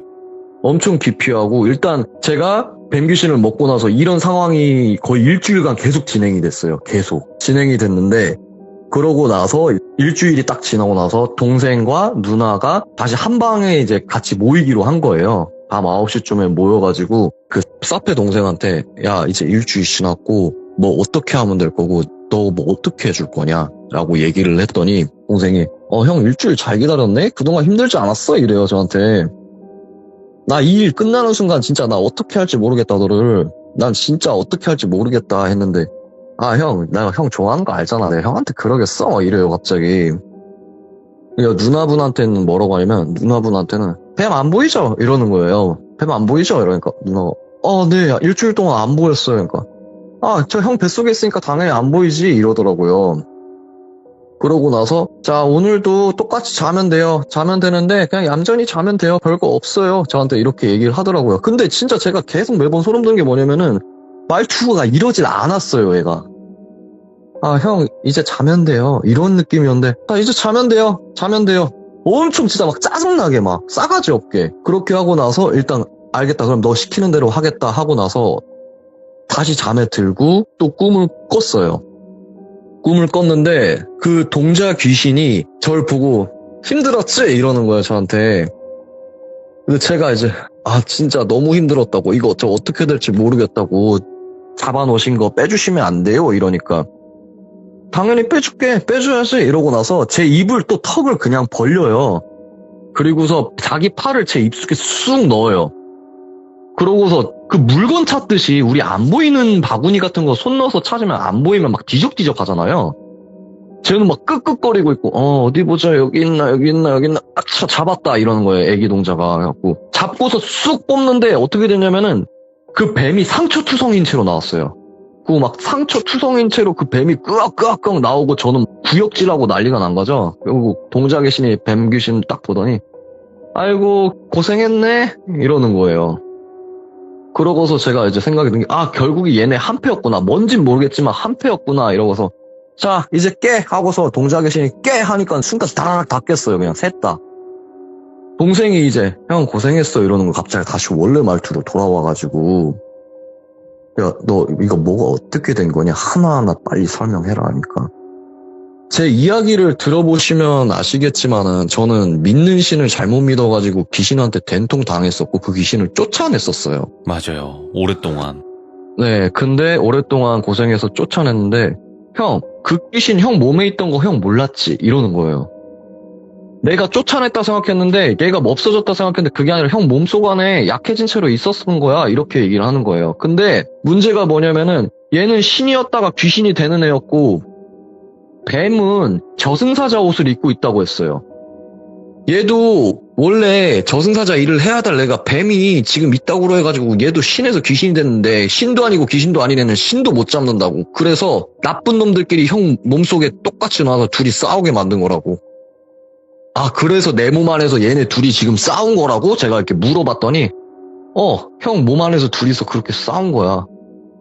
엄청 기피하고 일단 제가 뱀귀신을 먹고 나서 이런 상황이 거의 일주일간 계속 진행이 됐어요. 계속 진행이 됐는데 그러고 나서 일주일이 딱 지나고 나서 동생과 누나가 다시 한 방에 이제 같이 모이기로 한 거예요. 밤 9시쯤에 모여가지고 그 사페 동생한테 야 이제 일주일 지났고 뭐 어떻게 하면 될 거고 너 뭐 어떻게 해줄 거냐 라고 얘기를 했더니 동생이 형 일주일 잘 기다렸네? 그동안 힘들지 않았어? 이래요 저한테. 나 이 일 끝나는 순간 진짜 나 어떻게 할지 모르겠다 너를. 난 진짜 어떻게 할지 모르겠다 했는데 내가 형 좋아하는 거 알잖아. 내가 형한테 그러겠어? 이래요 갑자기. 그러니까 누나분한테는 뭐라고 하냐면 누나분한테는 뱀 안 보이죠? 이러는 거예요. 뱀 안 보이죠? 이러니까 누나가 네 일주일 동안 안 보였어요. 그러니까 저 형 뱃속에 있으니까 당연히 안 보이지 이러더라고요. 그러고 나서 자 오늘도 똑같이 자면 돼요. 자면 되는데 그냥 얌전히 자면 돼요. 별거 없어요. 저한테 이렇게 얘기를 하더라고요. 근데 진짜 제가 계속 매번 소름 돋는 게 뭐냐면은 말투가 이러질 않았어요. 얘가 형 이제 자면 돼요. 이런 느낌이었는데 이제 자면 돼요. 자면 돼요. 엄청 진짜 막 짜증나게 막 싸가지 없게 그렇게 하고 나서 일단 알겠다. 그럼 너 시키는 대로 하겠다 하고 나서 다시 잠에 들고 또 꿈을 꿨어요. 꿈을 꿨는데 그 동자 귀신이 저를 보고 힘들었지? 이러는 거예요 저한테. 근데 제가 이제 진짜 너무 힘들었다고 이거 어떻게 될지 모르겠다고 잡아놓으신 거 빼주시면 안 돼요? 이러니까 당연히 빼줄게 빼줘야지 이러고 나서 제 입을 또 턱을 그냥 벌려요. 그리고서 자기 팔을 제 입속에 쑥 넣어요. 그러고서 그 물건 찾듯이 우리 안 보이는 바구니 같은 거 손 넣어서 찾으면 안 보이면 막 뒤적뒤적 하잖아요. 쟤는 막 끄끄거리고 있고 어디 보자 여기 있나 잡았다 이러는 거예요. 애기 동자가. 그래갖고 잡고서 쑥 뽑는데 어떻게 되냐면은 그 뱀이 상처투성인 채로 나왔어요. 그 막 상처투성인 채로 그 뱀이 끄악끄악 나오고 저는 구역질하고 난리가 난 거죠. 그리고 동자 귀신이 뱀 귀신 딱 보더니 아이고 고생했네 이러는 거예요. 그러고서 제가 이제 생각이 든 게 결국이 얘네 한패였구나. 뭔진 모르겠지만 한패였구나 이러고서 자 이제 깨 하고서 동자 귀신이 깨 하니까 순간 다라락 다 깼어요. 그냥 셋 다. 동생이 이제 형 고생했어 이러는 거 갑자기 다시 원래 말투로 돌아와가지고 야, 너 이거 뭐가 어떻게 된 거냐 하나하나 빨리 설명해라 하니까 제 이야기를 들어보시면 아시겠지만은 저는 믿는 신을 잘못 믿어가지고 귀신한테 된통 당했었고 그 귀신을 쫓아냈었어요. 맞아요. 오랫동안. 네, 근데 오랫동안 고생해서 쫓아냈는데 형, 그 귀신 형 몸에 있던 거 형 몰랐지? 이러는 거예요. 내가 쫓아냈다 생각했는데 얘가 없어졌다 생각했는데 그게 아니라 형 몸속 안에 약해진 채로 있었던 거야 이렇게 얘기를 하는 거예요. 근데 문제가 뭐냐면은 얘는 신이었다가 귀신이 되는 애였고 뱀은 저승사자 옷을 입고 있다고 했어요. 얘도 원래 저승사자 일을 해야 될 애가 뱀이 지금 있다고 해가지고 얘도 신에서 귀신이 됐는데 신도 아니고 귀신도 아닌 애는 신도 못 잡는다고. 그래서 나쁜 놈들끼리 형 몸속에 똑같이 나와서 둘이 싸우게 만든 거라고. 아, 그래서 내 몸 안에서 얘네 둘이 지금 싸운 거라고? 제가 이렇게 물어봤더니 형 몸 안에서 둘이서 그렇게 싸운 거야.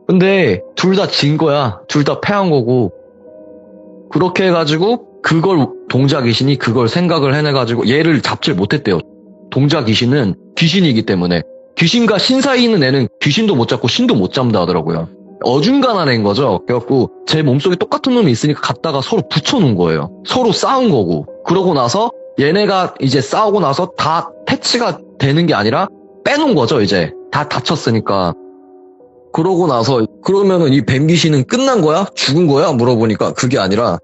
근데 둘 다 진 거야. 둘 다 패한 거고. 그렇게 해가지고 그걸 동자 귀신이 그걸 생각을 해내가지고 얘를 잡질 못했대요. 동자 귀신은 귀신이기 때문에 귀신과 신 사이에 있는 애는 귀신도 못 잡고 신도 못 잡는다 하더라고요. 어중간한 애인 거죠. 그래갖고 제 몸속에 똑같은 놈이 있으니까 갖다가 서로 붙여놓은 거예요. 서로 싸운 거고. 그러고 나서 얘네가 이제 싸우고 나서 다 패치가 되는 게 아니라 빼놓은 거죠. 이제 다 다쳤으니까. 그러고 나서 그러면은 이 뱀 귀신은 끝난 거야? 죽은 거야? 물어보니까 그게 아니라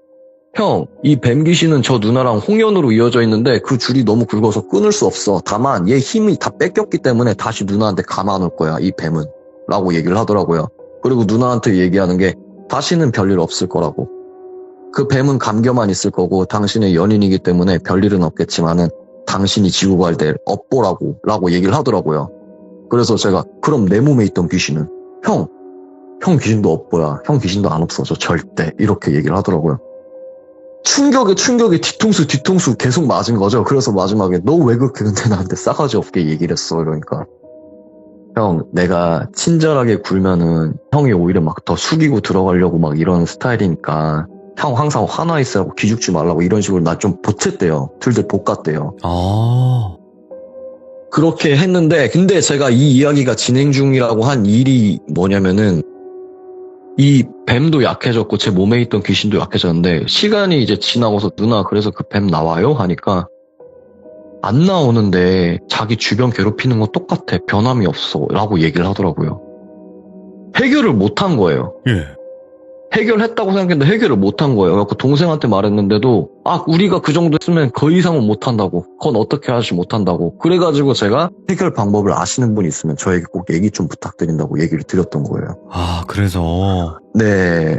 형, 이 뱀 귀신은 저 누나랑 홍연으로 이어져 있는데 그 줄이 너무 굵어서 끊을 수 없어. 다만 얘 힘이 다 뺏겼기 때문에 다시 누나한테 감아놓을 거야. 이 뱀은. 라고 얘기를 하더라고요. 그리고 누나한테 얘기하는 게 다시는 별일 없을 거라고. 그 뱀은 감겨만 있을 거고 당신의 연인이기 때문에 별일은 없겠지만은 당신이 지고 갈 때 업보라고 라고 얘기를 하더라고요. 그래서 제가 그럼 내 몸에 있던 귀신은 형 귀신도 업보야. 형 귀신도 안 없어져. 절대. 이렇게 얘기를 하더라고요. 충격에 뒤통수 계속 맞은 거죠. 그래서 마지막에 너 왜 그렇게 근데 나한테 싸가지 없게 얘기를 했어. 이러니까 형 내가 친절하게 굴면은 형이 오히려 막 더 숙이고 들어가려고 막 이런 스타일이니까 형 항상 화나 있으라고 기죽지 말라고 이런 식으로 나 좀 보탰대요. 둘들 볶았대요. 아. 그렇게 했는데 근데 제가 이 이야기가 진행 중이라고 한 일이 뭐냐면은 이 뱀도 약해졌고 제 몸에 있던 귀신도 약해졌는데 시간이 이제 지나고서 누나 그래서 그 뱀 나와요? 하니까 안 나오는데 자기 주변 괴롭히는 거 똑같아. 변함이 없어. 라고 얘기를 하더라고요. 해결을 못한 거예요. 예. 해결했다고 생각했는데 해결을 못한 거예요. 그래서 동생한테 말했는데도 우리가 그 정도 했으면 그 이상은 못한다고. 그건 어떻게 하지 못한다고. 그래가지고 제가 해결 방법을 아시는 분이 있으면 저에게 꼭 얘기 좀 부탁드린다고 얘기를 드렸던 거예요. 아, 그래서. 네.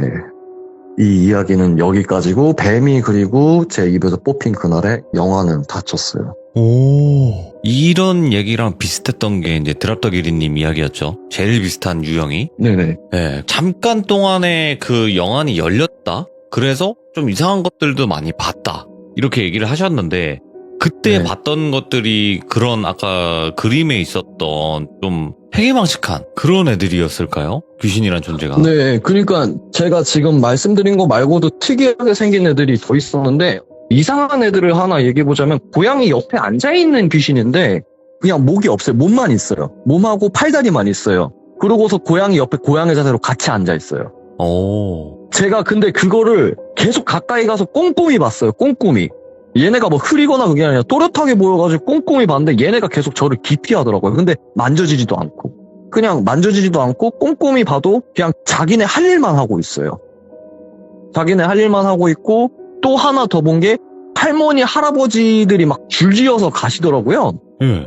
이 이야기는 여기까지고 뱀이 그리고 제 입에서 뽑힌 그날에 영화는 닫혔어요. 오. 이런 얘기랑 비슷했던 게 이제 드랍더기리님 이야기였죠. 제일 비슷한 유형이. 네네. 네, 잠깐 동안에 그 영안이 열렸다. 그래서 좀 이상한 것들도 많이 봤다. 이렇게 얘기를 하셨는데 그때 네. 봤던 것들이 그런 아까 그림에 있었던 좀 회개망측한 그런 애들이었을까요? 귀신이란 존재가. 네, 그러니까 제가 지금 말씀드린 거 말고도 특이하게 생긴 애들이 더 있었는데 이상한 애들을 하나 얘기해보자면 고양이 옆에 앉아있는 귀신인데 그냥 목이 없어요. 몸만 있어요. 몸하고 팔다리만 있어요. 그러고서 고양이 옆에 고양이 자세로 같이 앉아있어요. 오. 제가 근데 그거를 계속 가까이 가서 꼼꼼히 봤어요. 꼼꼼히. 얘네가 뭐 흐리거나 그게 아니라 또렷하게 보여가지고 꼼꼼히 봤는데 얘네가 계속 저를 기피하더라고요. 근데 만져지지도 않고. 그냥 만져지지도 않고 꼼꼼히 봐도 그냥 자기네 할 일만 하고 있어요. 자기네 할 일만 하고 있고 또 하나 더 본 게 할머니 할아버지들이 막 줄지어서 가시더라고요. 예.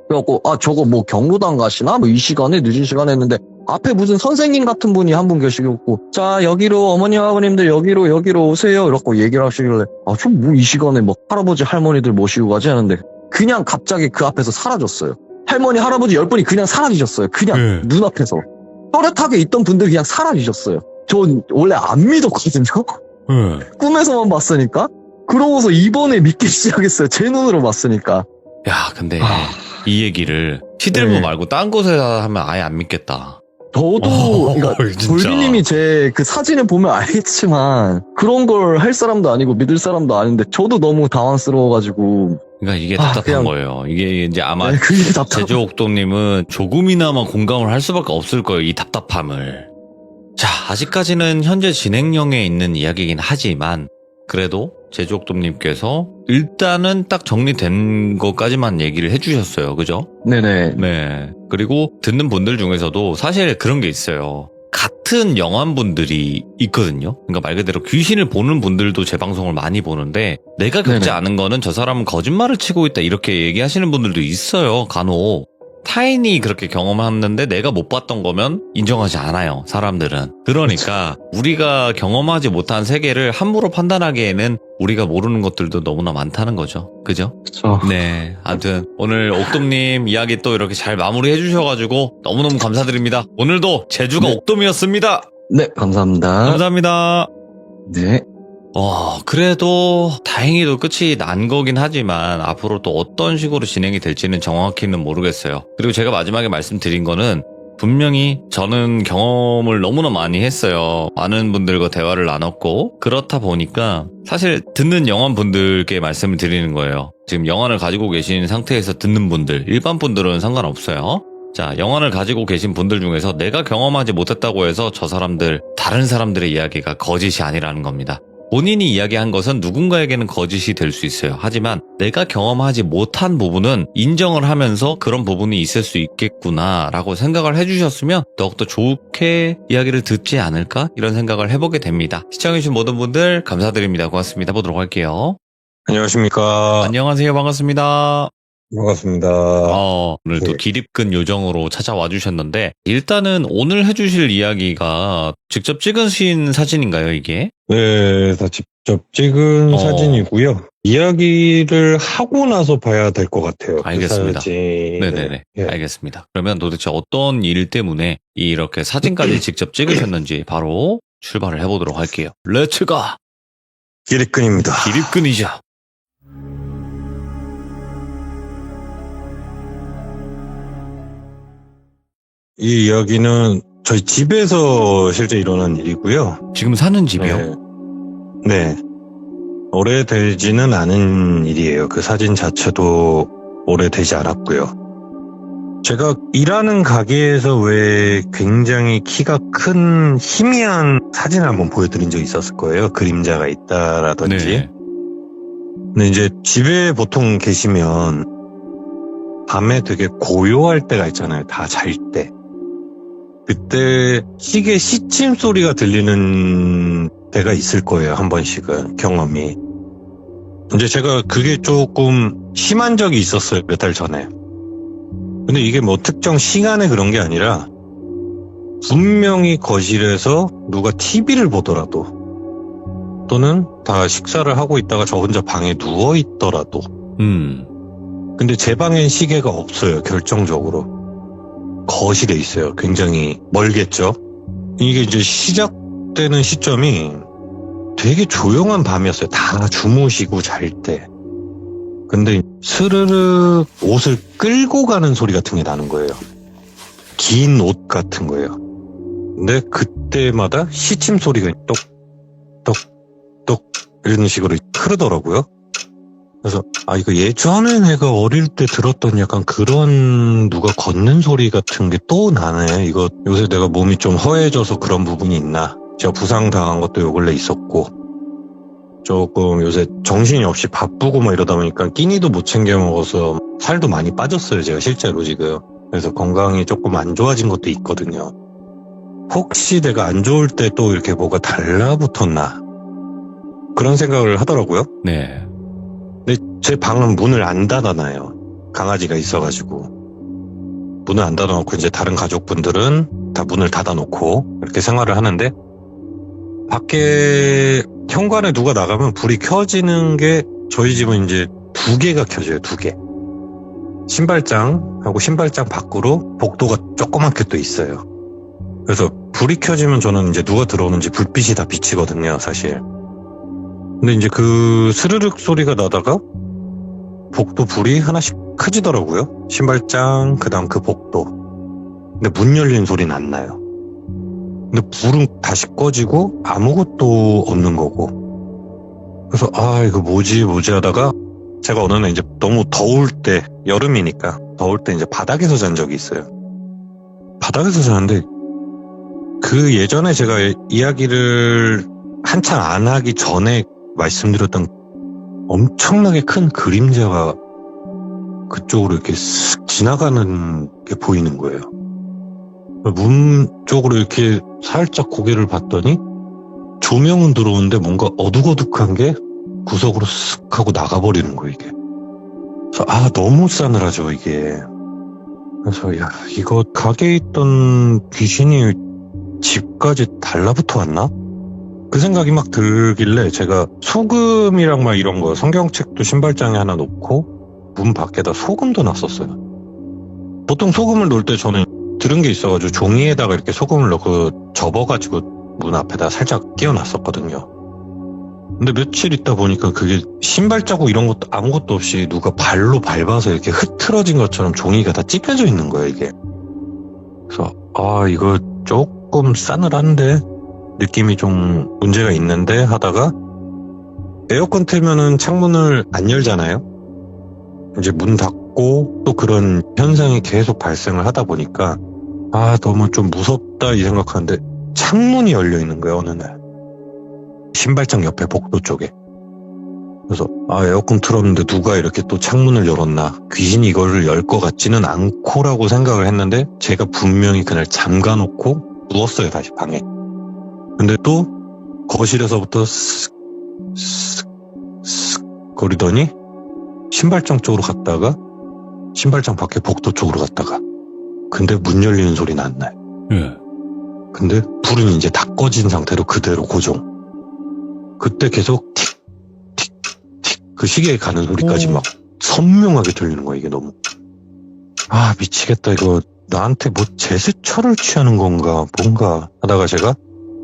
그래갖고 저거 뭐 경로당 가시나? 뭐 이 시간에 늦은 시간에 했는데 앞에 무슨 선생님 같은 분이 한 분 계시고 자 여기로 어머니 아버님들 여기로 오세요 이렇게 얘기를 하시길래 좀 뭐 이 시간에 뭐 할아버지 할머니들 모시고 가지 하는데 그냥 갑자기 그 앞에서 사라졌어요. 할머니 할아버지 10분이 그냥 사라지셨어요. 그냥 예. 눈앞에서 또렷하게 있던 분들 그냥 사라지셨어요. 전 원래 안 믿었거든요. 예. 꿈에서만 봤으니까. 그러고서 이번에 믿기 시작했어요. 제 눈으로 봤으니까. 야, 근데 이 얘기를 시들모 네. 말고 딴 곳에서 하면 아예 안 믿겠다. 저도 그러니까 진짜. 돌비님이 제 그 사진을 보면 알겠지만 그런 걸 할 사람도 아니고 믿을 사람도 아닌데 저도 너무 당황스러워가지고 그러니까 이게 아, 답답한 그냥- 거예요. 이게 이제 아마 네, 그게 답답. 제주옥돔님은 조금이나마 공감을 할 수밖에 없을 거예요. 이 답답함을. 자, 아직까지는 현재 진행형에 있는 이야기이긴 하지만 그래도 제주옥돔님께서 일단은 딱 정리된 것까지만 얘기를 해주셨어요. 그죠? 네네. 네. 그리고 듣는 분들 중에서도 사실 그런 게 있어요. 같은 영환분들이 있거든요. 그러니까 말 그대로 귀신을 보는 분들도 제 방송을 많이 보는데 내가 겪지 네네. 않은 거는 저 사람은 거짓말을 치고 있다 이렇게 얘기하시는 분들도 있어요. 간혹. 타인이 그렇게 경험했는데 내가 못 봤던 거면 인정하지 않아요. 사람들은. 그러니까 우리가 경험하지 못한 세계를 함부로 판단하기에는 우리가 모르는 것들도 너무나 많다는 거죠. 그죠? 그쵸. 네. 아무튼 오늘 옥돔님 이야기 또 이렇게 잘 마무리해 주셔가지고 너무너무 감사드립니다. 오늘도 제주가 네. 옥돔이었습니다. 네, 감사합니다. 감사합니다. 네. 그래도 다행히도 끝이 난 거긴 하지만 앞으로 또 어떤 식으로 진행이 될지는 정확히는 모르겠어요. 그리고 제가 마지막에 말씀드린 거는 분명히 저는 경험을 너무나 많이 했어요. 많은 분들과 대화를 나눴고 그렇다 보니까 사실 듣는 영환분들께 말씀을 드리는 거예요. 지금 영환을 가지고 계신 상태에서 듣는 분들, 일반 분들은 상관없어요. 자, 영환을 가지고 계신 분들 중에서 내가 경험하지 못했다고 해서 저 사람들, 다른 사람들의 이야기가 거짓이 아니라는 겁니다. 본인이 이야기한 것은 누군가에게는 거짓이 될 수 있어요. 하지만 내가 경험하지 못한 부분은 인정을 하면서 그런 부분이 있을 수 있겠구나라고 생각을 해주셨으면 더욱더 좋게 이야기를 듣지 않을까? 이런 생각을 해보게 됩니다. 시청해주신 모든 분들 감사드립니다. 고맙습니다. 보도록 할게요. 안녕하십니까. 안녕하세요. 반갑습니다. 반갑습니다. 오늘 또 네. 기립근 요정으로 찾아와 주셨는데 일단은 오늘 해주실 이야기가 직접 찍으신 사진인가요, 이게? 네, 다 직접 찍은 사진이고요. 이야기를 하고 나서 봐야 될 것 같아요. 알겠습니다. 그 사진을. 네네네. 예. 알겠습니다. 그러면 도대체 어떤 일 때문에 이렇게 사진까지 직접 찍으셨는지 바로 출발을 해보도록 할게요. 렛츠고! 기립근입니다. 기립근이죠. 이 이야기는 저희 집에서 실제 일어난 일이고요. 지금 사는 집이요? 네. 오래되지는 않은 일이에요. 그 사진 자체도 오래되지 않았고요. 제가 일하는 가게에서 왜 굉장히 키가 큰 희미한 사진을 한번 보여드린 적이 있었을 거예요. 그림자가 있다라든지. 네. 근데 이제 집에 보통 계시면 밤에 되게 고요할 때가 있잖아요. 다 잘 때. 그때 시계 시침 소리가 들리는 때가 있을 거예요. 한 번씩은 경험이. 이제 제가 그게 조금 심한 적이 있었어요. 몇 달 전에. 근데 이게 뭐 특정 시간에 그런 게 아니라 분명히 거실에서 누가 TV를 보더라도 또는 다 식사를 하고 있다가 저 혼자 방에 누워 있더라도 근데 제 방엔 시계가 없어요. 결정적으로. 거실에 있어요. 굉장히 멀겠죠. 이게 이제 시작되는 시점이 되게 조용한 밤이었어요. 다 주무시고 잘 때. 근데 스르륵 옷을 끌고 가는 소리 같은 게 나는 거예요. 긴 옷 같은 거예요. 근데 그때마다 시침 소리가 똑똑똑 이런 식으로 흐르더라고요. 그래서 이거 예전에 내가 어릴 때 들었던 약간 그런 누가 걷는 소리 같은 게 또 나네. 이거 요새 내가 몸이 좀 허해져서 그런 부분이 있나. 제가 부상당한 것도 요 근래 있었고 조금 요새 정신이 없이 바쁘고 막 이러다 보니까 끼니도 못 챙겨 먹어서 살도 많이 빠졌어요. 제가 실제로 지금. 그래서 건강이 조금 안 좋아진 것도 있거든요. 혹시 내가 안 좋을 때 또 이렇게 뭐가 달라붙었나 그런 생각을 하더라고요. 네. 근데 제 방은 문을 안 닫아놔요. 강아지가 있어가지고. 문을 안 닫아놓고 이제 다른 가족분들은 다 문을 닫아놓고 이렇게 생활을 하는데 밖에 현관에 누가 나가면 불이 켜지는 게 저희 집은 이제 2개가 켜져요. 2개. 신발장하고 신발장 밖으로 복도가 조그맣게 또 있어요. 그래서 불이 켜지면 저는 이제 누가 들어오는지 불빛이 다 비치거든요. 사실. 근데 이제 그 스르륵 소리가 나다가 복도 불이 하나씩 켜지더라고요. 신발장, 그 다음 그 복도. 근데 문 열리는 소리는 안 나요. 근데 불은 다시 꺼지고 아무것도 없는 거고. 그래서 이거 뭐지 하다가 제가 어느 날 이제 너무 더울 때, 여름이니까 더울 때 이제 바닥에서 잔 적이 있어요. 바닥에서 자는데 그 예전에 제가 이야기를 한참 안 하기 전에 말씀드렸던 엄청나게 큰 그림자가 그쪽으로 이렇게 쓱 지나가는 게 보이는 거예요. 문 쪽으로 이렇게 살짝 고개를 봤더니 조명은 들어오는데 뭔가 어둑어둑한 게 구석으로 쓱 하고 나가버리는 거예요, 이게. 그래서 너무 싸늘하죠, 이게. 그래서 이거 가게에 있던 귀신이 집까지 달라붙어 왔나? 그 생각이 막 들길래 제가 소금이랑 막 이런 거 성경책도 신발장에 하나 놓고 문 밖에다 소금도 놨었어요. 보통 소금을 놓을 때 저는 들은 게 있어가지고 종이에다가 이렇게 소금을 넣고 접어가지고 문 앞에다 살짝 끼워놨었거든요. 근데 며칠 있다 보니까 그게 신발 자국 이런 것도 아무것도 없이 누가 발로 밟아서 이렇게 흐트러진 것처럼 종이가 다 찢겨져 있는 거예요, 이게. 그래서 이거 조금 싸늘한데 느낌이 좀 문제가 있는데 하다가 에어컨 틀면은 창문을 안 열잖아요. 이제 문 닫고 또 그런 현상이 계속 발생을 하다 보니까 너무 좀 무섭다 이 생각하는데 창문이 열려 있는 거예요, 어느 날. 신발장 옆에 복도 쪽에. 그래서 에어컨 틀었는데 누가 이렇게 또 창문을 열었나, 귀신이 이거를 열 것 같지는 않고라고 생각을 했는데 제가 분명히 그날 잠가놓고 누웠어요, 다시 방에. 근데 또 거실에서부터 쓱 거리더니 신발장 쪽으로 갔다가 신발장 밖에 복도 쪽으로 갔다가, 근데 문 열리는 소리는 안 나요. 예. 근데 불은 이제 다 꺼진 상태로 그대로 고정. 그때 계속 틱틱틱 그 시계에 가는 소리까지 막 선명하게 들리는 거야, 이게 너무. 미치겠다, 이거 나한테 뭐 제스처를 취하는 건가 뭔가 하다가 제가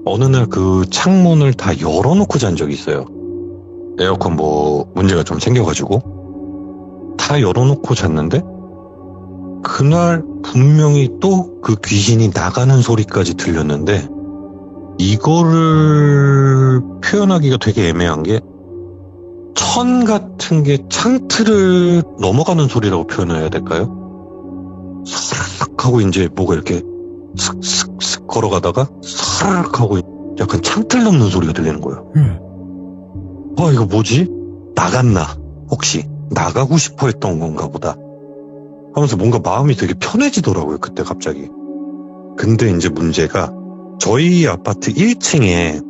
어느 날 그 창문을 다 열어놓고 잔 적이 있어요. 에어컨 뭐 문제가 좀 생겨가지고 다 열어놓고 잤는데 그날 분명히 또 그 귀신이 나가는 소리까지 들렸는데 이거를 표현하기가 되게 애매한 게 천 같은 게 창틀을 넘어가는 소리라고 표현해야 될까요? 사르륵 하고 이제 뭐가 이렇게 슥슥슥 걸어가다가 사르륵 하고 약간 창틀 넘는 소리가 들리는 거예요. 이거 뭐지? 나갔나? 혹시 나가고 싶어 했던 건가 보다 하면서 뭔가 마음이 되게 편해지더라고요, 그때 갑자기. 근데 이제 문제가 저희 아파트 1층에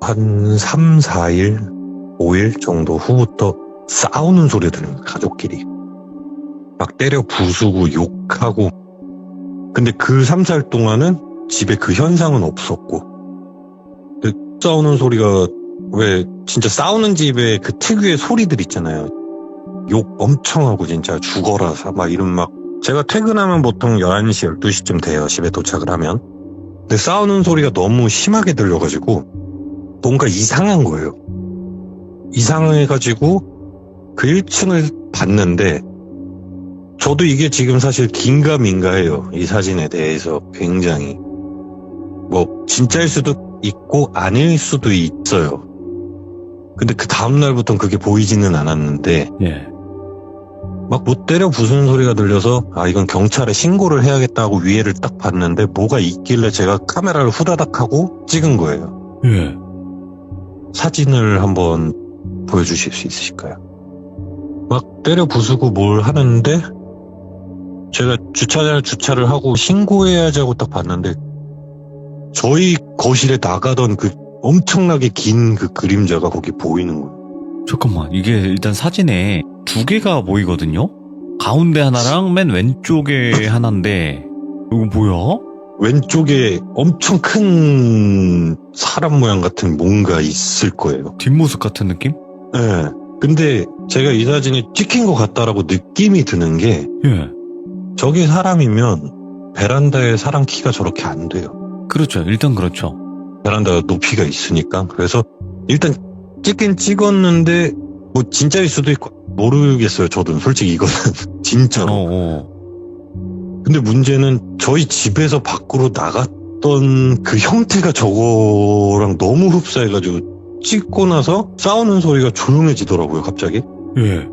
한 3, 4일, 5일 정도 후부터 싸우는 소리 들려요, 가족끼리. 막 때려 부수고 욕하고. 근데 그 3, 4일 동안은 집에 그 현상은 없었고. 근데 싸우는 소리가 왜 진짜 싸우는 집에 그 특유의 소리들 있잖아요. 욕 엄청 하고 진짜 죽어라 막 이런 막. 제가 퇴근하면 보통 11시, 12시쯤 돼요, 집에 도착을 하면. 근데 싸우는 소리가 너무 심하게 들려가지고 뭔가 이상한 거예요. 이상해가지고 그 1층을 봤는데 저도 이게 지금 사실 긴가민가해요, 이 사진에 대해서. 굉장히 뭐 진짜일 수도 있고 아닐 수도 있어요. 근데 그 다음날부터는 그게 보이지는 않았는데 예. 막 못 때려 부수는 소리가 들려서 이건 경찰에 신고를 해야겠다고 위에를 딱 봤는데 뭐가 있길래 제가 카메라를 후다닥 하고 찍은 거예요. 예. 사진을 한번 보여주실 수 있으실까요? 막 때려 부수고 뭘 하는데 제가 주차를 하고 신고해야지 하고 딱 봤는데 저희 거실에 나가던 그 엄청나게 긴 그 그림자가 거기 보이는 거예요. 잠깐만, 이게 일단 사진에 두 개가 보이거든요? 가운데 하나랑 맨 왼쪽에 하나인데, 이거 뭐야? 왼쪽에 엄청 큰 사람 모양 같은 뭔가 있을 거예요. 뒷모습 같은 느낌? 네. 근데 제가 이 사진이 찍힌 것 같다라고 느낌이 드는 게 예. 저게 사람이면 베란다에 사람 키가 저렇게 안 돼요. 그렇죠. 일단 그렇죠. 베란다 높이가 있으니까. 그래서 일단 찍긴 찍었는데 뭐 진짜일 수도 있고 모르겠어요. 저도 솔직히 이거는 진짜로. 근데 문제는 저희 집에서 밖으로 나갔던 그 형태가 저거랑 너무 흡사해가지고 찍고 나서 싸우는 소리가 조용해지더라고요, 갑자기. 예.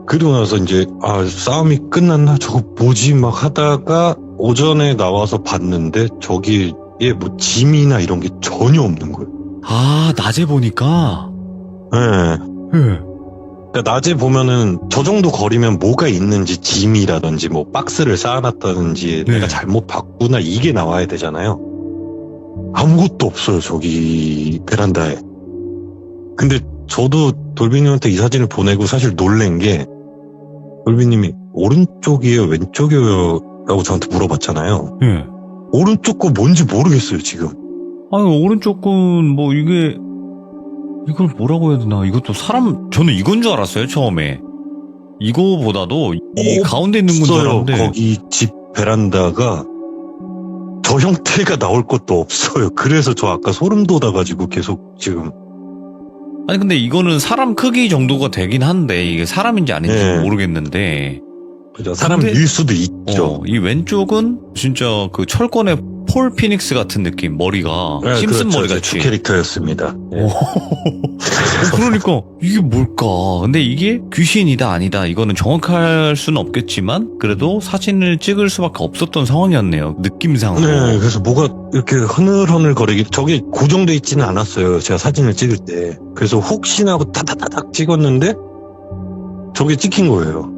그러고 나서 이제 싸움이 끝났나 저거 뭐지 막 하다가 오전에 나와서 봤는데 저기에 뭐 짐이나 이런 게 전혀 없는 거예요. 아, 낮에 보니까. 예. 예. 그러니까 낮에 보면은 저 정도 거리면 뭐가 있는지 짐이라든지 뭐 박스를 쌓아놨다든지 네. 내가 잘못 봤구나 이게 나와야 되잖아요. 아무것도 없어요 저기 베란다에. 근데 저도 돌비님한테 이 사진을 보내고 사실 놀란 게 돌비님이 오른쪽이에요 왼쪽이에요 라고 저한테 물어봤잖아요. 예. 오른쪽 거 뭔지 모르겠어요 지금. 아니, 오른쪽 건 뭐 이게, 이걸 뭐라고 해야 되나. 이것도 저는 이건 줄 알았어요, 처음에. 이거보다도 이 가운데 있는 건 줄 없어요. 알았는데. 거기 집 베란다가 저 형태가 나올 것도 없어요. 그래서 저 아까 소름 돋아가지고 계속 지금. 아니, 근데 이거는 사람 크기 정도가 되긴 한데, 이게 사람인지 아닌지 네. 모르겠는데. 그죠. 사람 근데- 일 수도 있죠. 이 왼쪽은 진짜 그 철권의 폴 피닉스 같은 느낌, 머리가. 네, 심슨 그렇죠. 머리 제 같이. 주 캐릭터였습니다. 예. 그러니까 이게 뭘까? 근데 이게 귀신이다 아니다 이거는 정확할 수는 없겠지만 그래도 사진을 찍을 수밖에 없었던 상황이었네요. 느낌상으로. 네, 그래서 뭐가 이렇게 흐늘흐늘 거리기, 저게 고정돼 있지는 않았어요. 제가 사진을 찍을 때. 그래서 혹시나 하고 타다다닥 찍었는데, 저게 찍힌 거예요.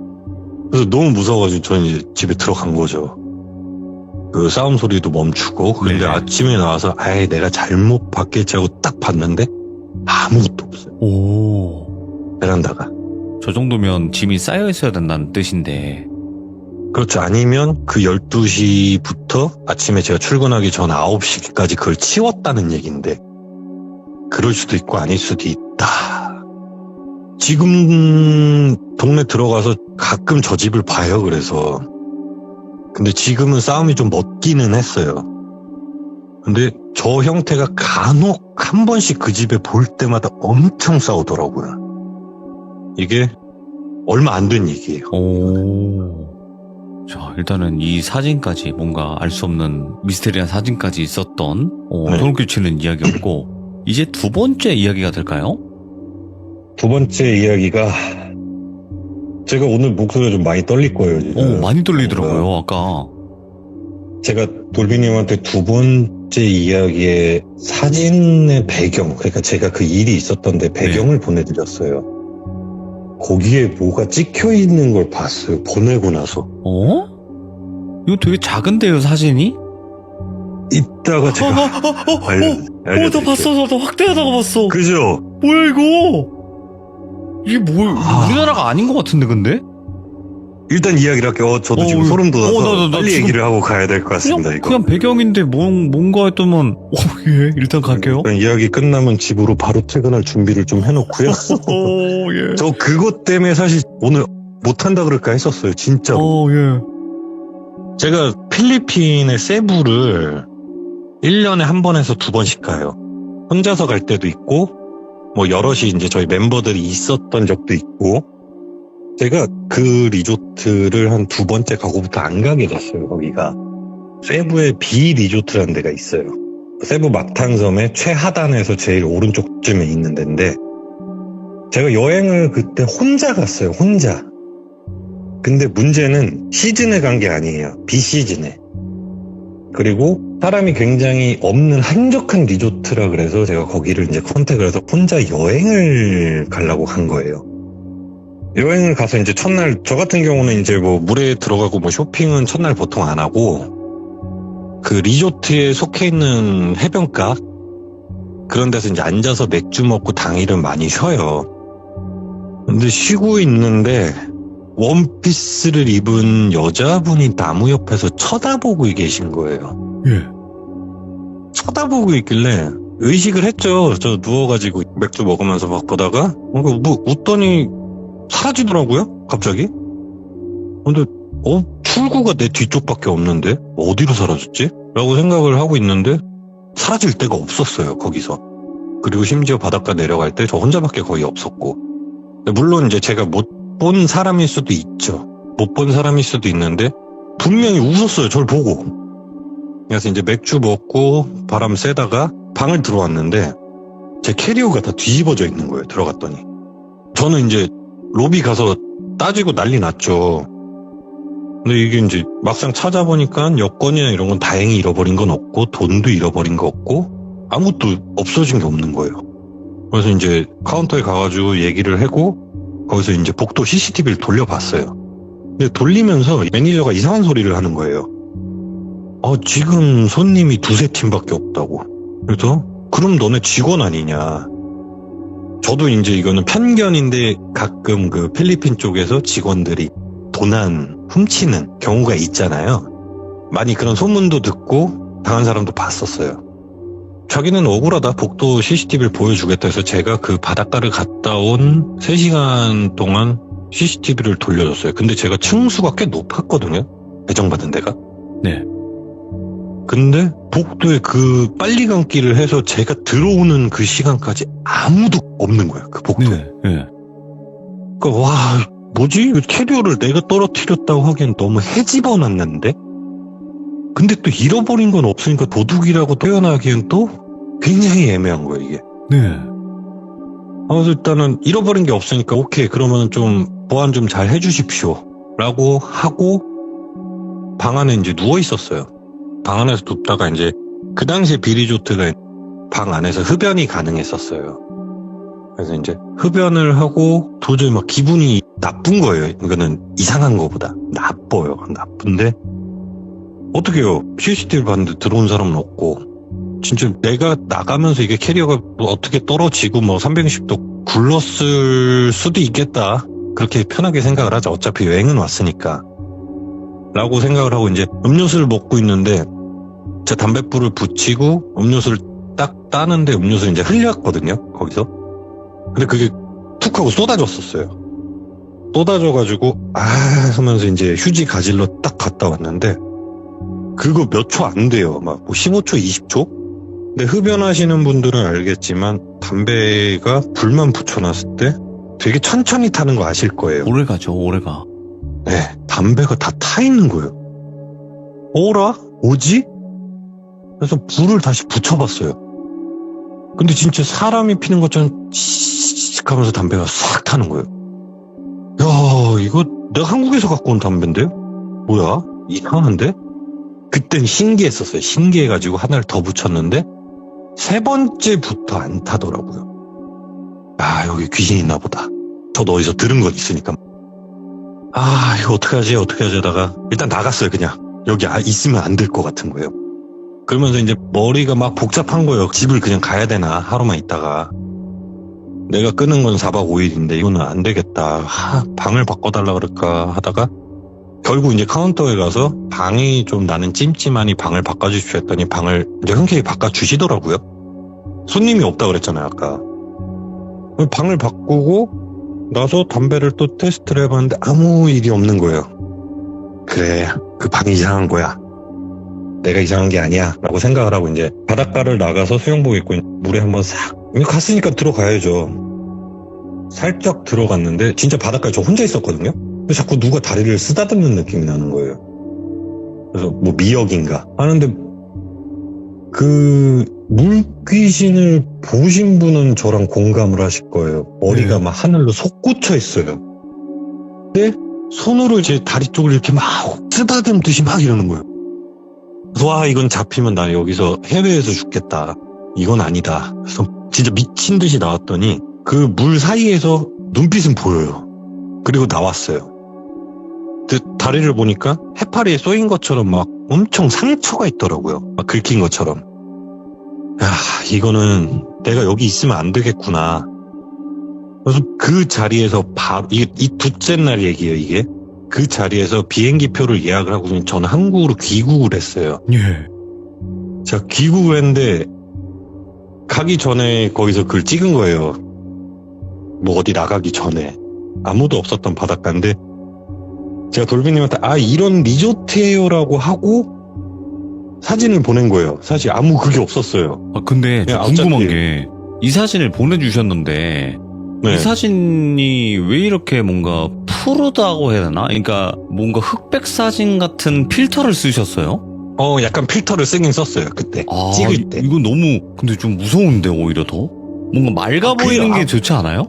그래서 너무 무서워가지고 저는 이제 집에 들어간 거죠. 그 싸움 소리도 멈추고, 근데 네. 아침에 나와서, 내가 잘못 봤겠지 하고 딱 봤는데, 아무것도 없어요. 오. 베란다가. 저 정도면 짐이 쌓여 있어야 된다는 뜻인데. 그렇죠. 아니면 그 12시부터 아침에 제가 출근하기 전 9시까지 그걸 치웠다는 얘기인데, 그럴 수도 있고 아닐 수도 있다. 지금 동네 들어가서 가끔 저 집을 봐요. 그래서 근데 지금은 싸움이 좀 멎기는 했어요. 근데 저 형태가 간혹 한 번씩 그 집에 볼 때마다 엄청 싸우더라고요. 이게 얼마 안 된 얘기예요. 오. 자, 일단은 이 사진까지 뭔가 알 수 없는 미스테리한 사진까지 있었던 네. 소름 끼치는 이야기였고 이제 두 번째 이야기가 될까요? 두 번째 이야기가, 제가 오늘 목소리가 좀 많이 떨릴 거예요. 지금. 많이 떨리더라고요, 아까. 제가 돌비님한테 두 번째 이야기의 사진의 배경, 그러니까 제가 그 일이 있었던데 배경을 보내드렸어요. 거기에 뭐가 찍혀 있는 걸 봤어요. 보내고 나서. 이거 되게 작은데요, 사진이? 이따가 제가 나 알려드릴게요. 봤어, 나도 확대하다가 봤어. 그죠? 뭐야, 이거? 이게 우리나라가 아닌 것 같은데, 근데? 일단 이야기를 할게요. 저도 지금 소름 돋아서 나 빨리 지금 얘기를 하고 가야 될 것 같습니다. 이거. 그냥 배경인데 뭔가 했더만, 예, 일단 갈게요. 일단 이야기 끝나면 집으로 바로 퇴근할 준비를 좀 해놓고요. 예. 저 그것 때문에 사실 오늘 못한다 그럴까 했었어요. 진짜로. 예. 제가 필리핀의 세부를 1년에 한 번에서 두 번씩 가요. 혼자서 갈 때도 있고, 뭐 여럿이 이제 저희 멤버들이 있었던 적도 있고, 제가 그 리조트를 한 두 번째 가고부터 안 가게 됐어요, 거기가. 세부에 비 리조트라는 데가 있어요. 세부 막탄섬의 최하단에서 제일 오른쪽쯤에 있는 데인데, 제가 여행을 그때 혼자 갔어요, 혼자. 근데 문제는 시즌에 간 게 아니에요. 비시즌에. 그리고 사람이 굉장히 없는 한적한 리조트라 그래서 제가 거기를 이제 컨택을 해서 혼자 여행을 가려고 간 거예요. 여행을 가서 이제 첫날, 저 같은 경우는 이제 뭐 물에 들어가고 뭐 쇼핑은 첫날 보통 안 하고, 그 리조트에 속해 있는 해변가, 그런 데서 이제 앉아서 맥주 먹고 당일은 많이 쉬어요. 근데 쉬고 있는데, 원피스를 입은 여자분이 나무 옆에서 쳐다보고 계신 거예요. 예. 쳐다보고 있길래 의식을 했죠. 저 누워가지고 맥주 먹으면서 막 보다가 뭐 웃더니 사라지더라고요. 갑자기. 근데 출구가 내 뒤쪽밖에 없는데 어디로 사라졌지? 라고 생각을 하고 있는데 사라질 데가 없었어요. 거기서. 그리고 심지어 바닷가 내려갈 때 저 혼자밖에 거의 없었고, 물론 이제 제가 못 본 사람일 수도 있죠. 못 본 사람일 수도 있는데 분명히 웃었어요. 저를 보고. 그래서 이제 맥주 먹고 바람 쐬다가 방을 들어왔는데 제 캐리어가 다 뒤집어져 있는 거예요. 들어갔더니. 저는 이제 로비 가서 따지고 난리 났죠. 근데 이게 이제 막상 찾아보니까 여권이나 이런 건 다행히 잃어버린 건 없고 돈도 잃어버린 거 없고 아무것도 없어진 게 없는 거예요. 그래서 이제 카운터에 가가지고 얘기를 하고 거기서 이제 복도 CCTV를 돌려봤어요. 근데 돌리면서 매니저가 이상한 소리를 하는 거예요. 지금 손님이 2-3팀밖에 없다고. 그래서 그럼 너네 직원 아니냐. 저도 이제 이거는 편견인데 가끔 그 필리핀 쪽에서 직원들이 도난 훔치는 경우가 있잖아요. 많이 그런 소문도 듣고 당한 사람도 봤었어요. 자기는 억울하다. 복도 CCTV를 보여주겠다 해서 제가 그 바닷가를 갔다 온 3시간 동안 CCTV를 돌려줬어요. 근데 제가 층수가 꽤 높았거든요. 배정받은 데가. 네. 근데 복도에 그 빨리 감기를 해서 제가 들어오는 그 시간까지 아무도 없는 거예요. 그 복도에. 네. 그러니까 와 뭐지? 캐리어를 내가 떨어뜨렸다고 하기엔 너무 헤집어놨는데? 근데 또 잃어버린 건 없으니까 도둑이라고 표현하기엔 또 굉장히 애매한 거예요, 이게. 네. 그래서 일단은 잃어버린 게 없으니까 오케이, 그러면 좀 보안 좀 잘 해주십시오. 라고 하고 방 안에 이제 누워 있었어요. 방 안에서 눕다가 이제 그 당시에 비리조트가 방 안에서 흡연이 가능했었어요. 그래서 이제 흡연을 하고 도저히 막 기분이 나쁜 거예요. 이거는 이상한 거보다 나빠요. 나쁜데 어떡해요. CCTV 봤는데 들어온 사람은 없고 진짜 내가 나가면서 이게 캐리어가 뭐 어떻게 떨어지고 뭐 360도 굴렀을 수도 있겠다. 그렇게 편하게 생각을 하자. 어차피 여행은 왔으니까. 라고 생각을 하고 이제 음료수를 먹고 있는데 제 담뱃불을 붙이고 음료수를 딱 따는데 음료수 이제 흘렸거든요. 거기서. 근데 그게 툭 하고 쏟아졌었어요. 쏟아져가지고 하면서 이제 휴지 가질러 딱 갔다 왔는데 그거 몇 초 안 돼요. 막 뭐 15초, 20초? 근데 흡연하시는 분들은 알겠지만 담배가 불만 붙여놨을 때 되게 천천히 타는 거 아실 거예요. 오래 가죠, 오래 가. 네, 담배가 다 타 있는 거예요. 어라? 뭐지? 그래서 불을 다시 붙여봤어요. 근데 진짜 사람이 피는 것처럼 씩 하면서 담배가 싹 타는 거예요. 야, 이거 내가 한국에서 갖고 온 담배인데요? 뭐야? 이상한데? 그땐 신기했었어요. 신기해가지고 하나를 더 붙였는데 3번째부터 안 타더라고요. 여기 귀신 있나 보다. 저도 어디서 들은 건 있으니까. 이거 어떡하지 하다가 일단 나갔어요. 그냥 여기 있으면 안 될 것 같은 거예요. 그러면서 이제 머리가 막 복잡한 거예요. 집을 그냥 가야 되나 하루만 있다가. 내가 끄는 건 4박 5일인데 이거는 안 되겠다. 방을 바꿔달라 그럴까 하다가 결국 이제 카운터에 가서 방이 좀 나는 찜찜하니 방을 바꿔주십시오 했더니 방을 이제 흔쾌히 바꿔주시더라고요. 손님이 없다 그랬잖아요, 아까. 방을 바꾸고 나서 담배를 또 테스트를 해봤는데 아무 일이 없는 거예요. 그래, 그 방이 이상한 거야. 내가 이상한 게 아니야 라고 생각을 하고 이제 바닷가를 나가서 수영복 입고 물에 한번 싹 갔으니까 들어가야죠. 살짝 들어갔는데 진짜 바닷가에 저 혼자 있었거든요. 근데 자꾸 누가 다리를 쓰다듬는 느낌이 나는 거예요. 그래서 뭐 미역인가 하는데 그 물귀신을 보신 분은 저랑 공감을 하실 거예요. 머리가 막 하늘로 솟구쳐 있어요. 근데 손으로 제 다리 쪽을 이렇게 막 쓰다듬듯이 막 이러는 거예요. 와, 이건 잡히면 나 여기서 해외에서 죽겠다. 이건 아니다. 그래서 진짜 미친 듯이 나왔더니 그 물 사이에서 눈빛은 보여요. 그리고 나왔어요. 근데 다리를 보니까 해파리에 쏘인 것처럼 막 엄청 상처가 있더라고요. 막 긁힌 것처럼. 이거는 내가 여기 있으면 안 되겠구나. 그래서 그 자리에서 바로 이 둘째 날 얘기예요, 이게. 그 자리에서 비행기 표를 예약을 하고 저는 한국으로 귀국을 했어요. 예. 제가 귀국을 했는데 가기 전에 거기서 글 찍은 거예요. 뭐 어디 나가기 전에. 아무도 없었던 바닷가인데 제가 돌비님한테 이런 리조트예요라고 하고 사진을 보낸 거예요. 사실 아무 그게 없었어요. 근데 저 어차피- 궁금한 게 이 사진을 보내주셨는데 네. 이 사진이 왜 이렇게 뭔가 푸르다고 해야 되나? 그러니까 뭔가 흑백 사진 같은 필터를 쓰셨어요? 약간 필터를 쓰긴 썼어요. 그때 찍을 때. 이건 너무 근데 좀 무서운데 오히려 더? 뭔가 맑아 보이는 게 좋지 않아요?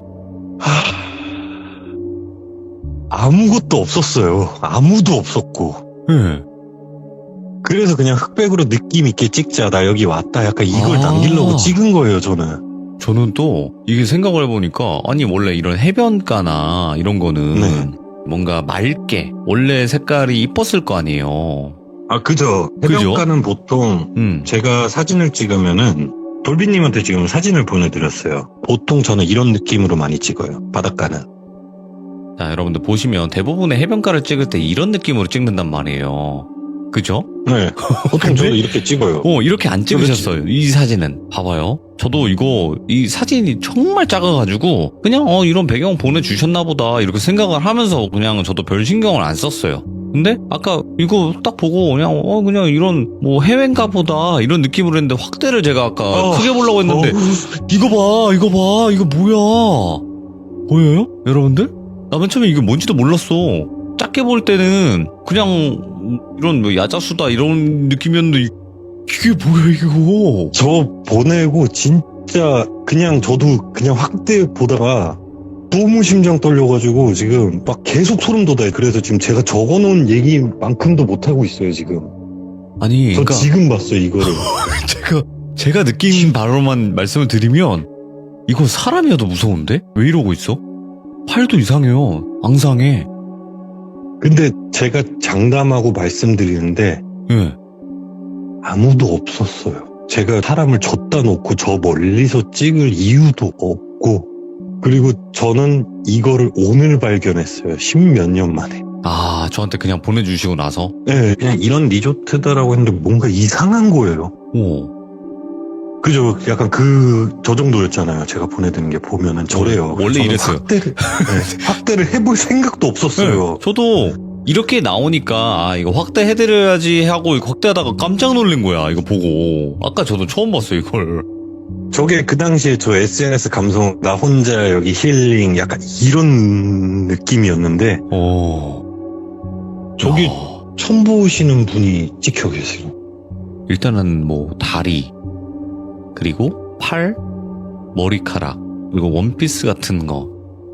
아무것도 없었어요. 아무도 없었고. 예. 그래서 그냥 흑백으로 느낌 있게 찍자. 나 여기 왔다. 약간 이걸 아. 남기려고 찍은 거예요, 저는. 저는 또 이게 생각을 해보니까 아니 원래 이런 해변가나 이런 거는 네. 뭔가 맑게 원래 색깔이 이뻤을 거 아니에요. 아, 그죠. 해변가는 보통 제가 사진을 찍으면은 돌비님한테 지금 사진을 보내드렸어요. 보통 저는 이런 느낌으로 많이 찍어요. 바닷가는. 자, 여러분들 보시면 대부분의 해변가를 찍을 때 이런 느낌으로 찍는단 말이에요. 그죠? 네. 보통 저도 이렇게 찍어요. 이렇게 안 찍으셨어요. 이 사진은. 봐봐요. 저도 이 사진이 정말 작아가지고, 그냥, 이런 배경 보내주셨나 보다, 이렇게 생각을 하면서 그냥 저도 별 신경을 안 썼어요. 근데, 아까 이거 딱 보고, 그냥 이런, 해외인가 보다, 이런 느낌으로 했는데, 확대를 제가 아까 크게 보려고 했는데, 이거 봐, 이거 뭐야? 보여요? 여러분들? 나 맨 처음에 이게 뭔지도 몰랐어. 작게 볼 때는, 그냥, 이런 야자수다 이런 느낌이었는데 이게 뭐야 이거. 저 보내고 진짜 그냥 저도 그냥 확대 보다가 너무 심장 떨려가지고 지금 막 계속 소름 돋아요. 그래서 지금 제가 적어놓은 얘기만큼도 못하고 있어요 지금. 아니 저 그러니까 지금 봤어요 이거를. 제가 느낀 바로만 말씀을 드리면 이거 사람이어도 무서운데? 왜 이러고 있어? 팔도 이상해요. 앙상해. 근데 제가 장담하고 말씀드리는데 예. 아무도 없었어요. 제가 사람을 줬다 놓고 저 멀리서 찍을 이유도 없고, 그리고 저는 이거를 오늘 발견했어요. 10몇 년 만에. 아, 저한테 그냥 보내주시고 나서? 네, 그냥 이런 리조트다라고 했는데 뭔가 이상한 거예요. 그죠? 약간 저 정도였잖아요. 제가 보내드린 게 보면은 저래요. 원래 저는 이랬어요. 확대를 해볼 생각도 없었어요. 네, 저도 이렇게 나오니까 이거 확대해드려야지 하고 이거 확대하다가 깜짝 놀란 거야. 이거 보고. 아까 저도 처음 봤어요, 이걸. 저게 그 당시에 저 SNS 감성, 나 혼자 여기 힐링, 약간 이런 느낌이었는데, 저기 처음 보시는 분이 찍혀 계세요. 일단은 다리, 그리고 팔, 머리카락, 그리고 원피스 같은 거,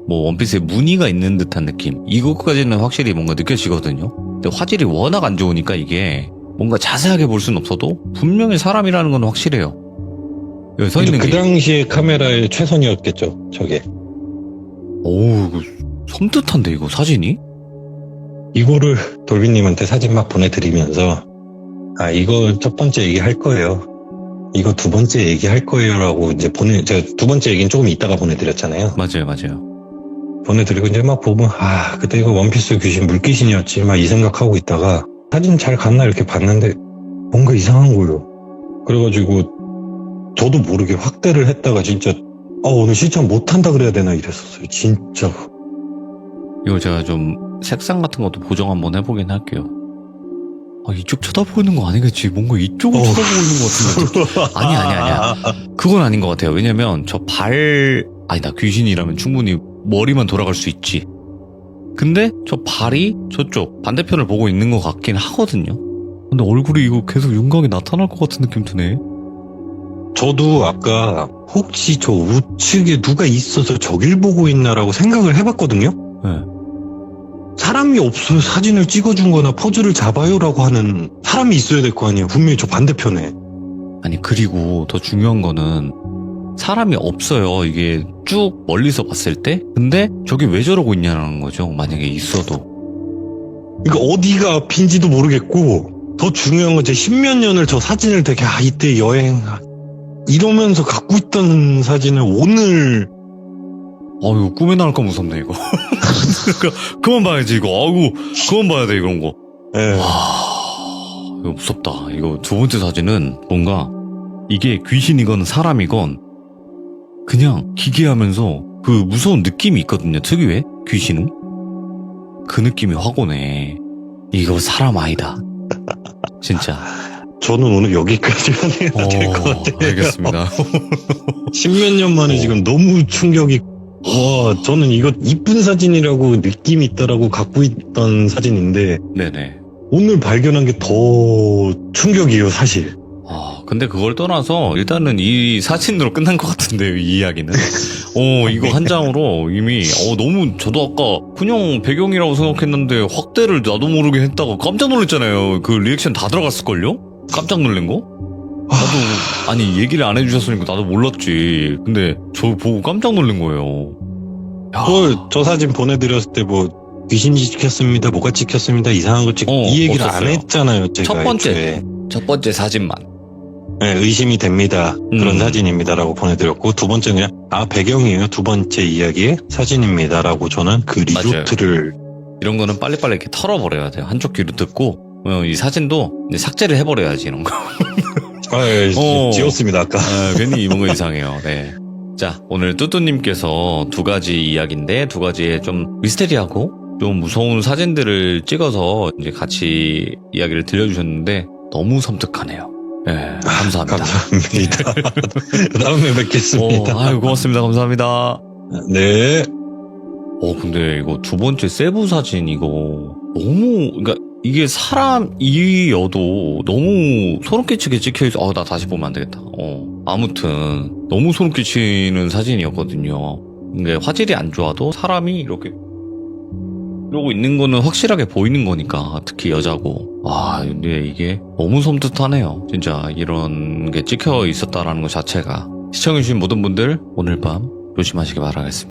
원피스에 무늬가 있는 듯한 느낌. 이것까지는 확실히 뭔가 느껴지거든요. 근데 화질이 워낙 안 좋으니까 이게 뭔가 자세하게 볼 수는 없어도 분명히 사람이라는 건 확실해요. 여기 서 있는 그 게. 당시에 카메라의 최선이었겠죠, 저게. 오우, 이거 섬뜩한데, 이거 사진이? 이거를 돌비님한테 사진 막 보내드리면서, 이거 첫 번째 얘기할 거예요. 이거 두 번째 얘기할 거예요라고 이제 제가 두 번째 얘기는 조금 이따가 보내드렸잖아요. 맞아요. 보내드리고 이제 막 보면, 그때 이거 원피스 귀신 물귀신이었지, 막 이 생각하고 있다가 사진 잘 갔나 이렇게 봤는데 뭔가 이상한 거예요. 그래가지고 저도 모르게 확대를 했다가 진짜, 오늘 시청 못한다 그래야 되나 이랬었어요. 진짜. 이거 제가 좀 색상 같은 것도 보정 한번 해보긴 할게요. 이쪽 쳐다보고 있는 거 아니겠지? 뭔가 이쪽을 쳐다보고 있는 것 같은데. 아니야. 그건 아닌 것 같아요. 왜냐면 나 귀신이라면 충분히 머리만 돌아갈 수 있지. 근데 저 발이 저쪽 반대편을 보고 있는 것 같긴 하거든요. 근데 얼굴이 이거 계속 윤곽이 나타날 것 같은 느낌 드네. 저도 아까 혹시 저 우측에 누가 있어서 저길 보고 있나라고 생각을 해봤거든요. 네. 사람이 없어요. 사진을 찍어준 거나 포즈를 잡아요라고 하는 사람이 있어야 될 거 아니에요. 분명히 저 반대편에. 아니, 그리고 더 중요한 거는 사람이 없어요. 이게 쭉 멀리서 봤을 때. 근데 저게 왜 저러고 있냐는 거죠. 만약에 있어도. 그러니까 어디가 앞인지도 모르겠고, 더 중요한 건 제 10몇 년을 저 사진을 되게 이때 여행 이러면서 갖고 있던 사진을 오늘 이거 꿈에 나올까 무섭네, 이거. 그만 봐야지, 이거. 그만 봐야 돼, 이런 거. 예. 이거 무섭다. 이거 두 번째 사진은 뭔가 이게 귀신이건 사람이건 그냥 기괴하면서 그 무서운 느낌이 있거든요, 특유의 귀신은. 그 느낌이 확 오네. 이거 사람 아니다. 진짜. 저는 오늘 여기까지만 해야 될 것 같아요. 알겠습니다. 10몇 년 만에 지금 너무 충격이, 저는 이거 이쁜 사진이라고 느낌 있다라고 갖고 있던 사진인데, 네네. 오늘 발견한 게 더 충격이에요, 사실. 근데 그걸 떠나서 일단은 이 사진으로 끝난 것 같은데요, 이 이야기는. 이거 한 장으로 이미 너무 저도 아까 그냥 배경이라고 생각했는데 확대를 나도 모르게 했다가 깜짝 놀랐잖아요. 그 리액션 다 들어갔을걸요? 깜짝 놀란 거? 나도 아니 얘기를 안 해주셨으니까 나도 몰랐지. 근데 저 보고 깜짝 놀란 거예요. 야. 저 사진 보내드렸을 때 뭐 귀신 찍혔습니다, 뭐가 찍혔습니다, 이상한 거 이 얘기를 없었어요. 안 했잖아요. 제가 첫 번째. 애초에. 첫 번째 사진만. 네, 의심이 됩니다. 그런 음. 사진입니다라고 보내드렸고, 두 번째는 그냥 배경이에요. 두 번째 이야기의 사진입니다라고 저는 그 리조트를 이런 거는 빨리빨리 이렇게 털어버려야 돼요. 한쪽 귀로 듣고 이 사진도 이제 삭제를 해버려야지 이런 거. 지웠습니다 아까. 괜히 뭔가 이상해요. 네. 자, 오늘 뚜뚜님께서 두 가지 이야기인데 두 가지의 좀 미스테리하고 좀 무서운 사진들을 찍어서 이제 같이 이야기를 들려주셨는데 너무 섬뜩하네요. 네, 감사합니다. 감사합니다. 다음에 뵙겠습니다. 아유, 고맙습니다. 감사합니다. 네. 근데 이거 두 번째 세부 사진 이거 너무, 그러니까 이게 사람이어도 너무 소름 끼치게 찍혀있어. 나 다시 보면 안 되겠다. 아무튼 너무 소름 끼치는 사진이었거든요. 근데 화질이 안 좋아도 사람이 이렇게 이러고 있는 거는 확실하게 보이는 거니까, 특히 여자고. 근데 이게 너무 섬뜩하네요. 진짜 이런 게 찍혀 있었다라는 것 자체가. 시청해주신 모든 분들 오늘 밤 조심하시기 바라겠습니다.